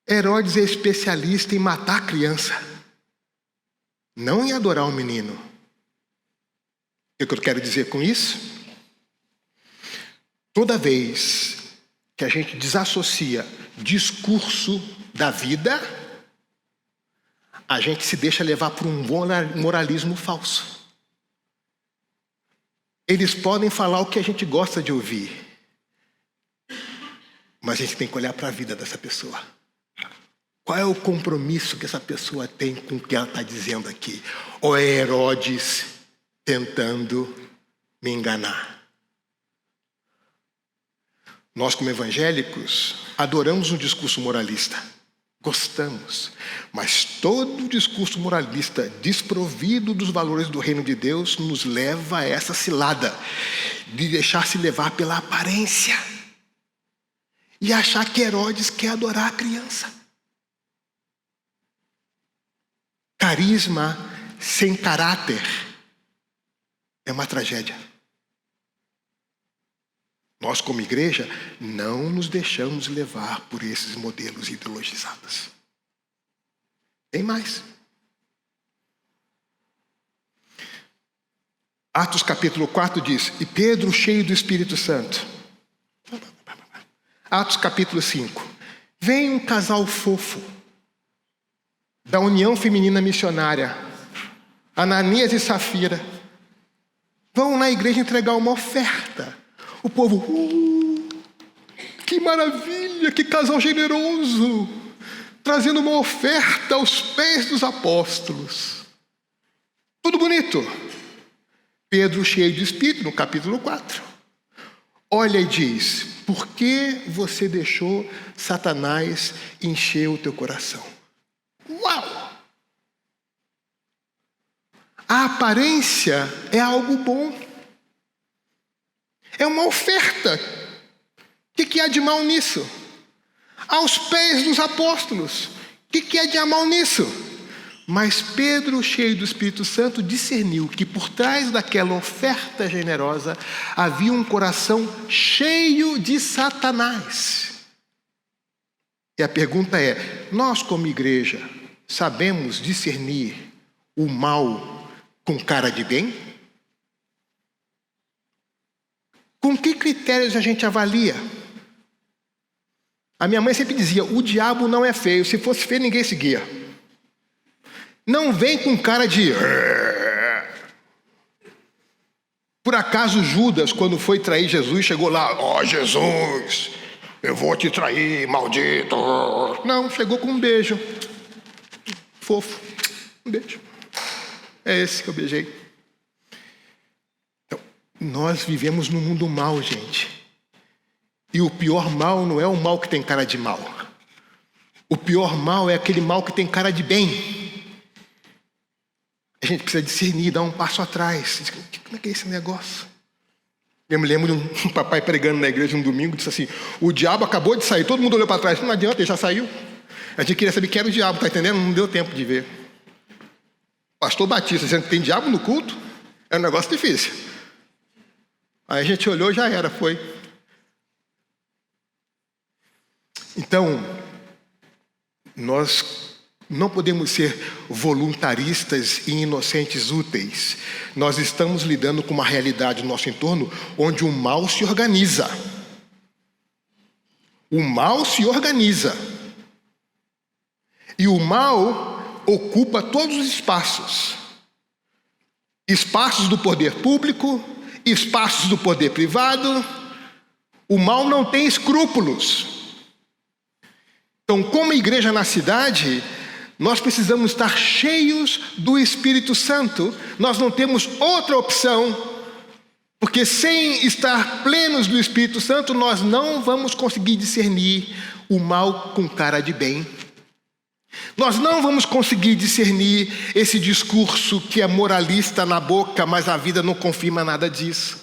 Herodes é especialista em matar a criança, não em adorar o menino. O que eu quero dizer com isso? Toda vez que a gente desassocia discurso da vida, a gente se deixa levar por um moralismo falso. Eles podem falar o que a gente gosta de ouvir, mas a gente tem que olhar para a vida dessa pessoa. Qual é o compromisso que essa pessoa tem com o que ela está dizendo aqui? Ou é Herodes tentando me enganar? Nós, como evangélicos, adoramos um discurso moralista. Gostamos. Mas todo discurso moralista desprovido dos valores do reino de Deus nos leva a essa cilada de deixar-se levar pela aparência e achar que Herodes quer adorar a criança. Carisma sem caráter é uma tragédia. Nós, como igreja, não nos deixamos levar por esses modelos ideologizados. Tem mais. Atos capítulo 4 diz: e Pedro, cheio do Espírito Santo. Atos capítulo 5. Vem um casal fofo da União Feminina Missionária, Ananias e Safira, vão na igreja entregar uma oferta. O povo, que maravilha, que casal generoso, trazendo uma oferta aos pés dos apóstolos. Tudo bonito. Pedro, cheio de Espírito, no capítulo 4, olha e diz: por que você deixou Satanás encher o teu coração? Uau! A aparência é algo bom. É uma oferta. O que há de mal nisso? Aos pés dos apóstolos. O que há de mal nisso? Mas Pedro, cheio do Espírito Santo, discerniu que por trás daquela oferta generosa havia um coração cheio de Satanás. E a pergunta é: nós como igreja sabemos discernir o mal com cara de bem? Com que critérios a gente avalia? A minha mãe sempre dizia: o diabo não é feio, se fosse feio ninguém seguia. Não vem com cara de... Por acaso Judas, quando foi trair Jesus, chegou lá: ó, Jesus, eu vou te trair, maldito. Não, chegou com um beijo. Fofo. Um beijo. É esse que eu beijei. Então, nós vivemos num mundo mau, gente. E o pior mal não é o mal que tem cara de mal. O pior mal é aquele mal que tem cara de bem. A gente precisa discernir, dar um passo atrás. Como é que é esse negócio? Eu me lembro de um papai pregando na igreja um domingo, disse assim: o diabo acabou de sair, todo mundo olhou para trás. Não adianta, ele já saiu. A gente queria saber quem era o diabo, tá entendendo? Não deu tempo de ver. Pastor Batista dizendo que tem diabo no culto, é um negócio difícil. Aí a gente olhou, já era, foi. Então, nós não podemos ser voluntaristas e inocentes úteis. Nós estamos lidando com uma realidade no nosso entorno onde o mal se organiza. O mal se organiza. E o mal ocupa todos os espaços. Espaços do poder público, espaços do poder privado. O mal não tem escrúpulos. Então, como igreja na cidade, nós precisamos estar cheios do Espírito Santo. Nós não temos outra opção, porque sem estar plenos do Espírito Santo, nós não vamos conseguir discernir o mal com cara de bem. Nós não vamos conseguir discernir esse discurso que é moralista na boca, mas a vida não confirma nada disso.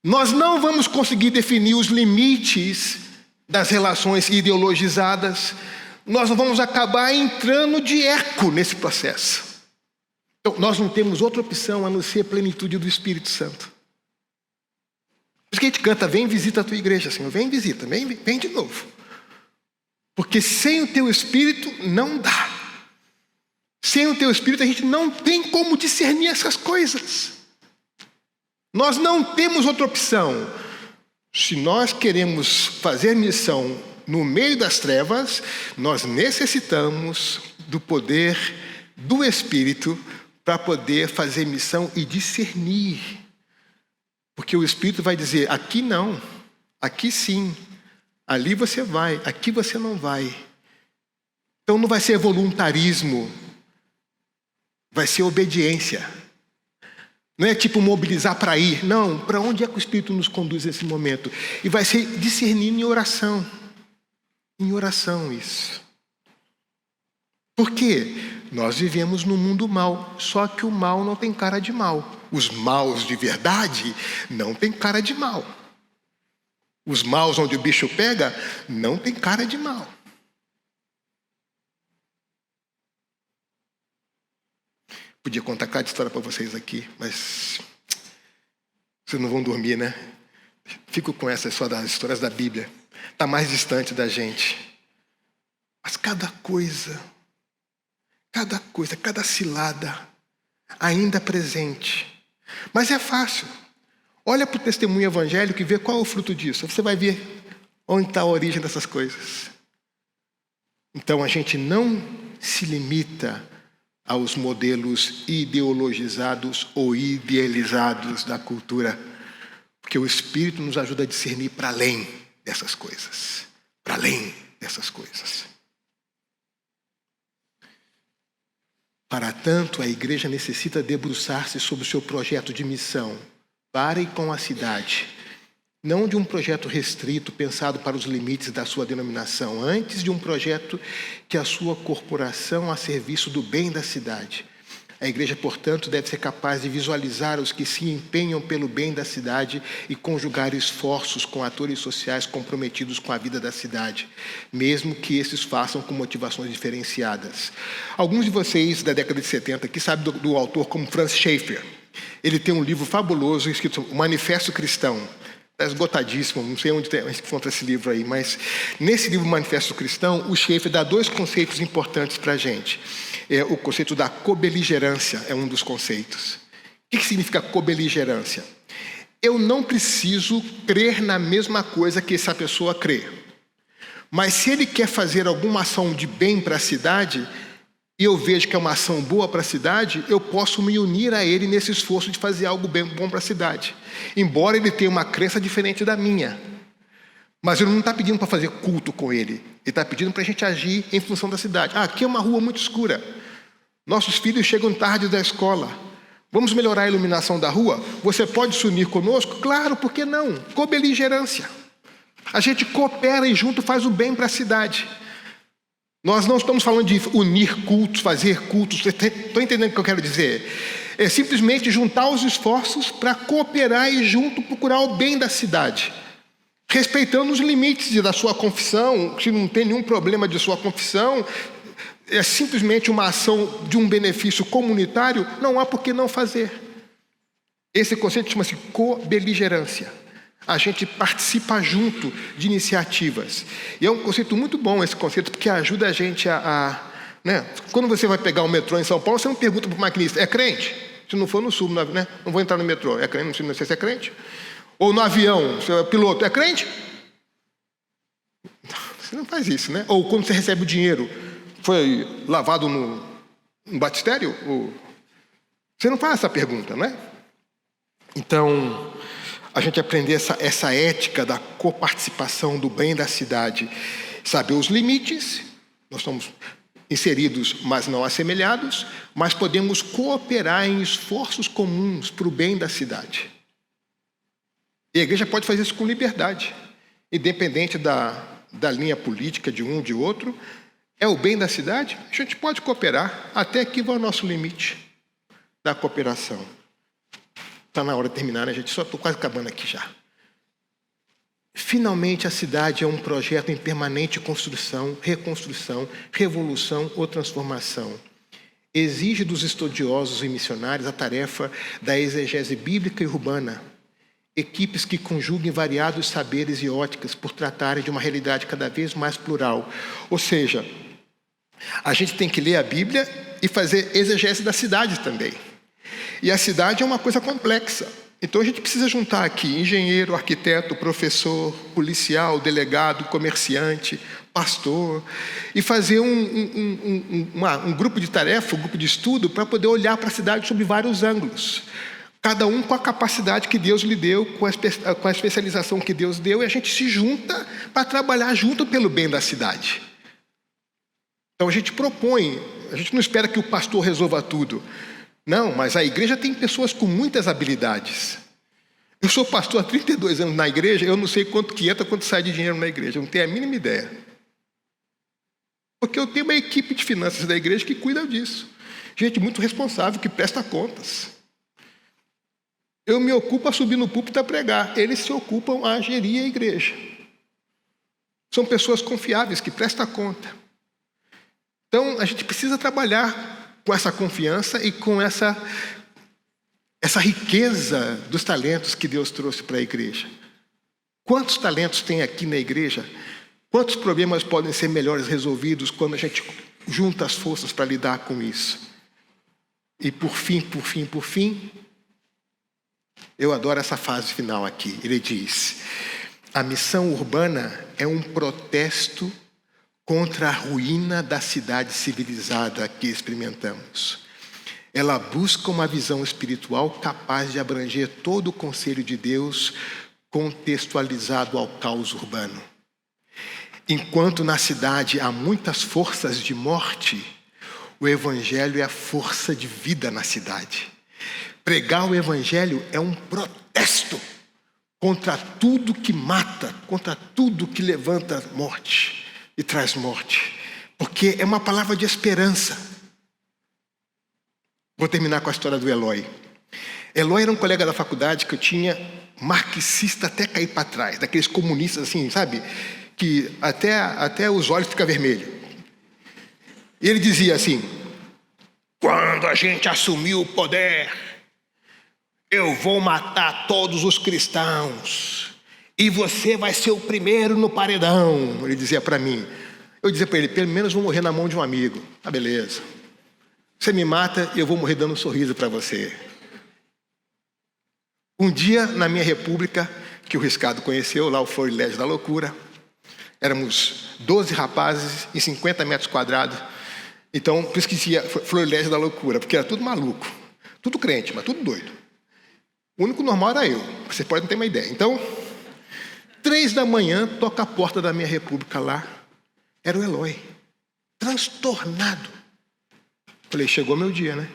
Nós não vamos conseguir definir os limites das relações ideologizadas. Nós vamos acabar entrando de eco nesse processo. Então, nós não temos outra opção a não ser a plenitude do Espírito Santo. Por isso que a gente canta, vem visita a tua igreja, Senhor, vem visita, vem de novo. Porque sem o teu Espírito não dá. Sem o teu Espírito a gente não tem como discernir essas coisas. Nós não temos outra opção. Se nós queremos fazer missão no meio das trevas, nós necessitamos do poder do Espírito para poder fazer missão e discernir. Porque o Espírito vai dizer, aqui não, aqui sim, ali você vai, aqui você não vai. Então não vai ser voluntarismo, vai ser obediência. Não é tipo mobilizar para ir, não, para onde é que o Espírito nos conduz nesse momento? E vai ser discernindo em oração. Em oração isso. Por quê? Nós vivemos num mundo mau, só que o mal não tem cara de mal. Os maus de verdade não tem cara de mal. Os maus onde o bicho pega não tem cara de mal. Podia contar cada história para vocês aqui, mas vocês não vão dormir, né? Fico com essa só das histórias da Bíblia. Está mais distante da gente. Mas cada coisa, cada cilada, ainda presente. Mas é fácil. Olha para o testemunho evangélico e vê qual é o fruto disso. Você vai ver onde está a origem dessas coisas. Então a gente não se limita aos modelos ideologizados ou idealizados da cultura, porque o Espírito nos ajuda a discernir para além dessas coisas. Para além dessas coisas. Para tanto, a igreja necessita debruçar-se sobre o seu projeto de missão para e com a cidade, não de um projeto restrito pensado para os limites da sua denominação, antes de um projeto que a sua corporação a serviço do bem da cidade. A igreja, portanto, deve ser capaz de visualizar os que se empenham pelo bem da cidade e conjugar esforços com atores sociais comprometidos com a vida da cidade, mesmo que esses façam com motivações diferenciadas. Alguns de vocês da década de 70 aqui sabem do autor como Francis Schaeffer. Ele tem um livro fabuloso escrito O Manifesto Cristão. Está esgotadíssimo, não sei onde a gente encontra esse livro aí, mas nesse livro Manifesto Cristão, o Schaeffer dá dois conceitos importantes para a gente. O conceito da cobeligerância é um dos conceitos. O que significa cobeligerância? Eu não preciso crer na mesma coisa que essa pessoa crê. Mas se ele quer fazer alguma ação de bem para a cidade, e eu vejo que é uma ação boa para a cidade, eu posso me unir a ele nesse esforço de fazer algo bem bom para a cidade. Embora ele tenha uma crença diferente da minha. Mas ele não está pedindo para fazer culto com ele. Ele está pedindo para a gente agir em função da cidade. Aqui é uma rua muito escura. Nossos filhos chegam tarde da escola. Vamos melhorar a iluminação da rua? Você pode se unir conosco? Claro, por que não? Cobeligerância. A gente coopera e junto faz o bem para a cidade. Nós não estamos falando de unir cultos, fazer cultos. Estou entendendo o que eu quero dizer? É simplesmente juntar os esforços para cooperar e junto procurar o bem da cidade. Respeitando os limites da sua confissão, se não tem nenhum problema de sua confissão, é simplesmente uma ação de um benefício comunitário, não há por que não fazer. Esse conceito chama-se cobeligerância. A gente participa junto de iniciativas. E é um conceito muito bom esse conceito, porque ajuda a gente né? Quando você vai pegar o metrô em São Paulo, você não pergunta para o maquinista, é crente? Se não for no sul, né? Não vou entrar no metrô, é crente? Não sei se é crente. Ou no avião, você é piloto, é crente? Você não faz isso, né? Ou quando você recebe o dinheiro, foi lavado no batistério? Você não faz essa pergunta, né? Então, a gente aprender essa ética da coparticipação do bem da cidade, saber os limites, nós estamos inseridos, mas não assemelhados, mas podemos cooperar em esforços comuns para o bem da cidade. E a igreja pode fazer isso com liberdade, independente da linha política de um ou de outro. É o bem da cidade, a gente pode cooperar, até aqui vai o nosso limite da cooperação. Está na hora de terminar, né, gente? Só estou quase acabando aqui já. Finalmente, a cidade é um projeto em permanente construção, reconstrução, revolução ou transformação. Exige dos estudiosos e missionários a tarefa da exegese bíblica e urbana, equipes que conjuguem variados saberes e óticas por tratarem de uma realidade cada vez mais plural. Ou seja, a gente tem que ler a Bíblia e fazer exegese da cidade também. E a cidade é uma coisa complexa. Então a gente precisa juntar aqui engenheiro, arquiteto, professor, policial, delegado, comerciante, pastor, e fazer um grupo de tarefa, um grupo de estudo, para poder olhar para a cidade sob vários ângulos. Cada um com a capacidade que Deus lhe deu, com a especialização que Deus deu, e a gente se junta para trabalhar junto pelo bem da cidade. Então a gente propõe, a gente não espera que o pastor resolva tudo. Não, mas a igreja tem pessoas com muitas habilidades. Eu sou pastor há 32 anos na igreja, eu não sei quanto que entra, quanto sai de dinheiro na igreja, eu não tenho a mínima ideia. Porque eu tenho uma equipe de finanças da igreja que cuida disso. Gente muito responsável, que presta contas. Eu me ocupo a subir no púlpito a pregar, eles se ocupam a gerir a igreja. São pessoas confiáveis, que prestam conta. Então, a gente precisa trabalhar com essa confiança e com essa riqueza dos talentos que Deus trouxe para a igreja. Quantos talentos tem aqui na igreja? Quantos problemas podem ser melhores resolvidos quando a gente junta as forças para lidar com isso? E por fim, eu adoro essa fase final aqui. Ele diz: a missão urbana é um protesto contra a ruína da cidade civilizada que experimentamos. Ela busca uma visão espiritual capaz de abranger todo o conselho de Deus, contextualizado ao caos urbano. Enquanto na cidade há muitas forças de morte, o evangelho é a força de vida na cidade. Pregar o evangelho é um protesto contra tudo que mata, contra tudo que levanta morte e traz morte, porque é uma palavra de esperança. Vou terminar com a história do Eloy. Eloy era um colega da faculdade que eu tinha, marxista até cair para trás, daqueles comunistas assim, sabe? Que até os olhos ficam vermelhos. E ele dizia assim: quando a gente assumir o poder, eu vou matar todos os cristãos e você vai ser o primeiro no paredão. Ele dizia para mim. Eu dizia para ele: pelo menos vou morrer na mão de um amigo. Ah, beleza. Você me mata e eu vou morrer dando um sorriso para você. Um dia, na minha república, que o Riscado conheceu, lá o Florilégio da Loucura, éramos 12 rapazes em 50 metros quadrados. Então, por isso que dizia Florilégio da Loucura, porque era tudo maluco, tudo crente, mas tudo doido. O único normal era eu, você pode não ter uma ideia. Então, 3 da manhã, toca a porta da minha república lá, era o Eloy, transtornado. Falei: chegou meu dia, né?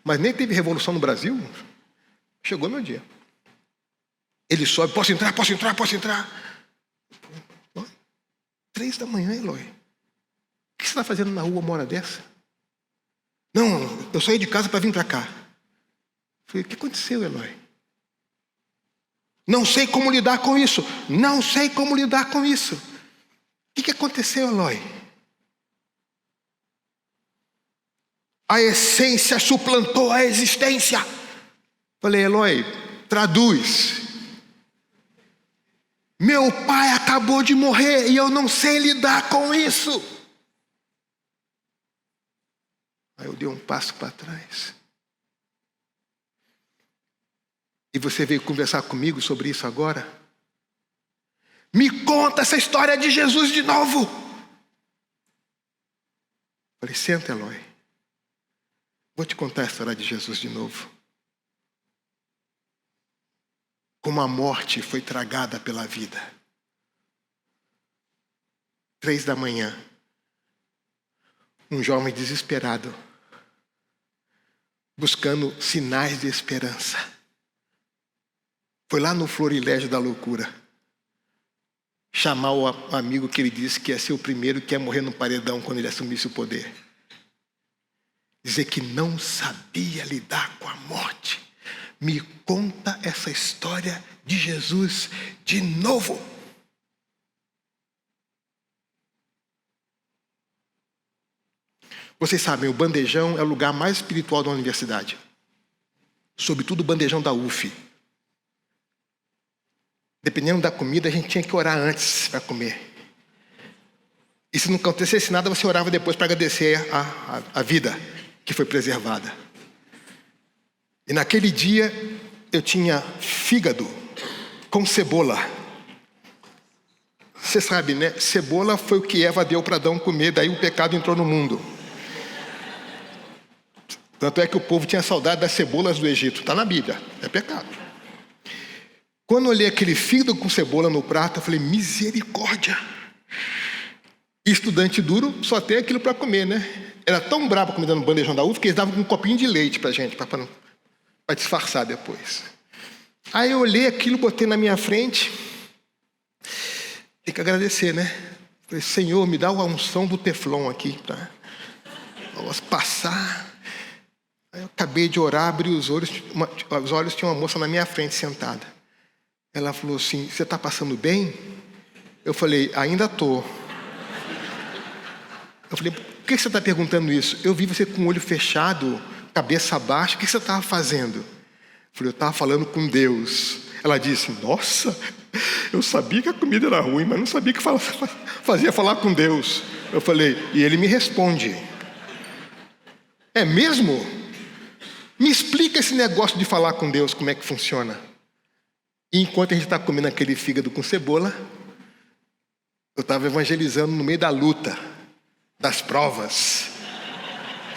Mas nem teve revolução no Brasil. Chegou meu dia. Ele sobe: posso entrar? 3 da manhã, Eloy. O que você está fazendo na rua uma hora dessa? Não, eu saí de casa para vir para cá. Falei: o que aconteceu, Eloy? Não sei como lidar com isso. O que aconteceu, Eloy? A essência suplantou a existência. Falei: Eloy, traduz. Meu pai acabou de morrer e eu não sei lidar com isso. Aí eu dei um passo para trás. E você veio conversar comigo sobre isso agora? Me conta essa história de Jesus de novo. Falei: senta, Eloy. Vou te contar a história de Jesus de novo. Como a morte foi tragada pela vida. 3 da manhã. Um jovem desesperado, buscando sinais de esperança, foi lá no Florilégio da Loucura chamar o amigo que ele disse que ia ser o primeiro que ia morrer no paredão quando ele assumisse o poder. dizer que não sabia lidar com a morte. Me conta essa história de Jesus de novo. Vocês sabem, o bandejão é o lugar mais espiritual da universidade. Sobretudo o bandejão da UF. Dependendo da comida, a gente tinha que orar antes para comer. E se não acontecesse nada, você orava depois para agradecer a vida que foi preservada. E naquele dia, eu tinha fígado com cebola. Você sabe, né? Cebola foi o que Eva deu para Adão comer, daí o pecado entrou no mundo. Tanto é que o povo tinha saudade das cebolas do Egito. Está na Bíblia, é pecado. Quando eu olhei aquele fígado com cebola no prato, eu falei, misericórdia. Estudante duro só tem aquilo para comer, né? Era tão bravo comendo no bandejão da UF que eles davam um copinho de leite para gente, para disfarçar depois. Aí eu olhei aquilo, botei na minha frente. Tem que agradecer, né? Falei, Senhor, me dá a unção do teflon aqui, para passar. Aí eu acabei de orar, abri os olhos, tinha uma moça na minha frente sentada. Ela falou assim, você está passando bem? Eu falei, ainda estou. Eu falei, por que você está perguntando isso? Eu vi você com o olho fechado, cabeça baixa, o que você estava fazendo? Eu falei, eu estava falando com Deus. Ela disse, nossa, eu sabia que a comida era ruim, mas não sabia que fazia falar com Deus. Eu falei, e ele me responde. É mesmo? Me explica esse negócio de falar com Deus, como é que funciona. E enquanto a gente está comendo aquele fígado com cebola, eu estava evangelizando no meio da luta, das provas,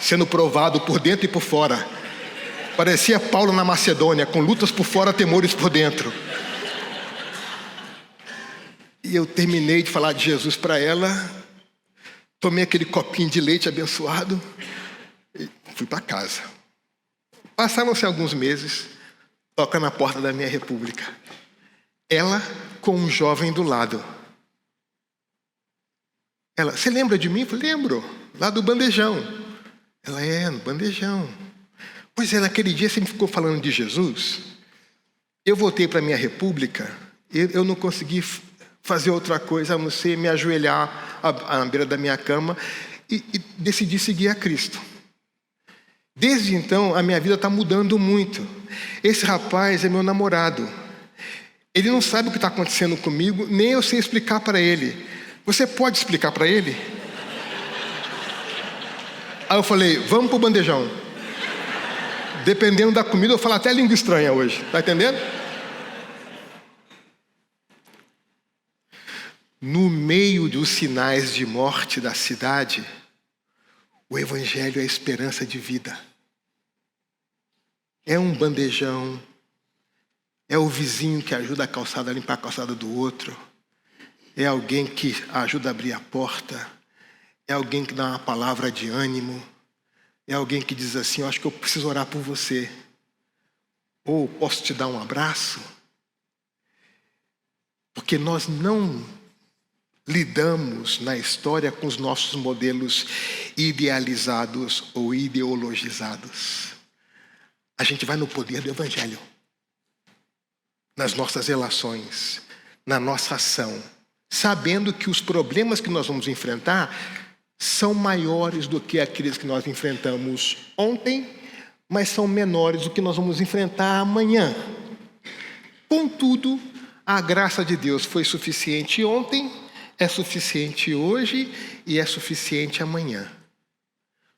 sendo provado por dentro e por fora. Parecia Paulo na Macedônia, com lutas por fora, temores por dentro. E eu terminei de falar de Jesus para ela, tomei aquele copinho de leite abençoado e fui para casa. Passaram-se alguns meses, toca na porta da minha república. Ela com um jovem do lado. Ela, você lembra de mim? Eu falei, lembro, lá do bandejão. Ela, no bandejão. Pois é, naquele dia você me ficou falando de Jesus. Eu voltei para a minha república, eu não consegui fazer outra coisa a não ser me ajoelhar à beira da minha cama e decidi seguir a Cristo. Desde então, a minha vida está mudando muito. Esse rapaz é meu namorado. Ele não sabe o que está acontecendo comigo, nem eu sei explicar para ele. Você pode explicar para ele? Aí eu falei, vamos para o bandejão. Dependendo da comida, eu falo até língua estranha hoje. Está entendendo? No meio dos sinais de morte da cidade, o Evangelho é a esperança de vida. É um bandejão, é o vizinho que ajuda a calçada a limpar a calçada do outro, é alguém que ajuda a abrir a porta, é alguém que dá uma palavra de ânimo, é alguém que diz assim, eu acho que eu preciso orar por você, ou posso te dar um abraço? Porque nós não lidamos na história com os nossos modelos idealizados ou ideologizados. A gente vai no poder do Evangelho, nas nossas relações, na nossa ação, sabendo que os problemas que nós vamos enfrentar são maiores do que aqueles que nós enfrentamos ontem, mas são menores do que nós vamos enfrentar amanhã. Contudo, a graça de Deus foi suficiente ontem, é suficiente hoje e é suficiente amanhã.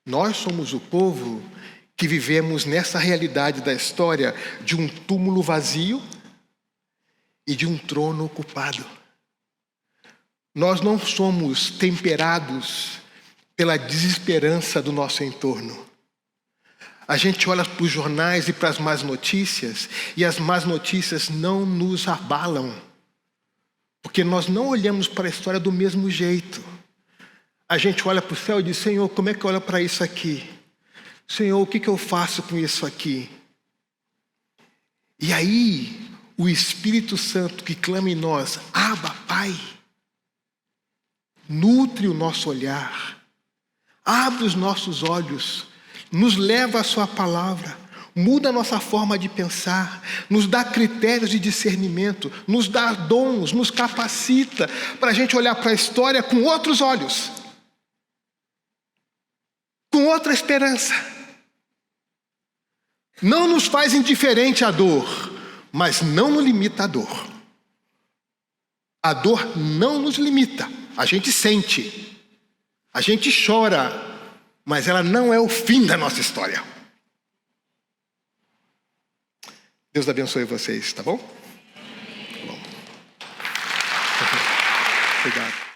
Nós somos o povo que vivemos nessa realidade da história de um túmulo vazio e de um trono ocupado. Nós não somos temperados pela desesperança do nosso entorno. A gente olha para os jornais e para as más notícias, e as más notícias não nos abalam, porque nós não olhamos para a história do mesmo jeito. A gente olha para o céu e diz, Senhor, como é que eu olho para isso aqui? Senhor, o que eu faço com isso aqui? E aí, o Espírito Santo que clama em nós, Abba, Pai, nutre o nosso olhar, abre os nossos olhos, nos leva à sua palavra, muda a nossa forma de pensar, nos dá critérios de discernimento, nos dá dons, nos capacita para a gente olhar para a história com outros olhos, com outra esperança. Não nos faz indiferente à dor, mas não nos limita à dor. A dor não nos limita. A gente sente, a gente chora, mas ela não é o fim da nossa história. Deus abençoe vocês, tá bom? Tá bom. Obrigado.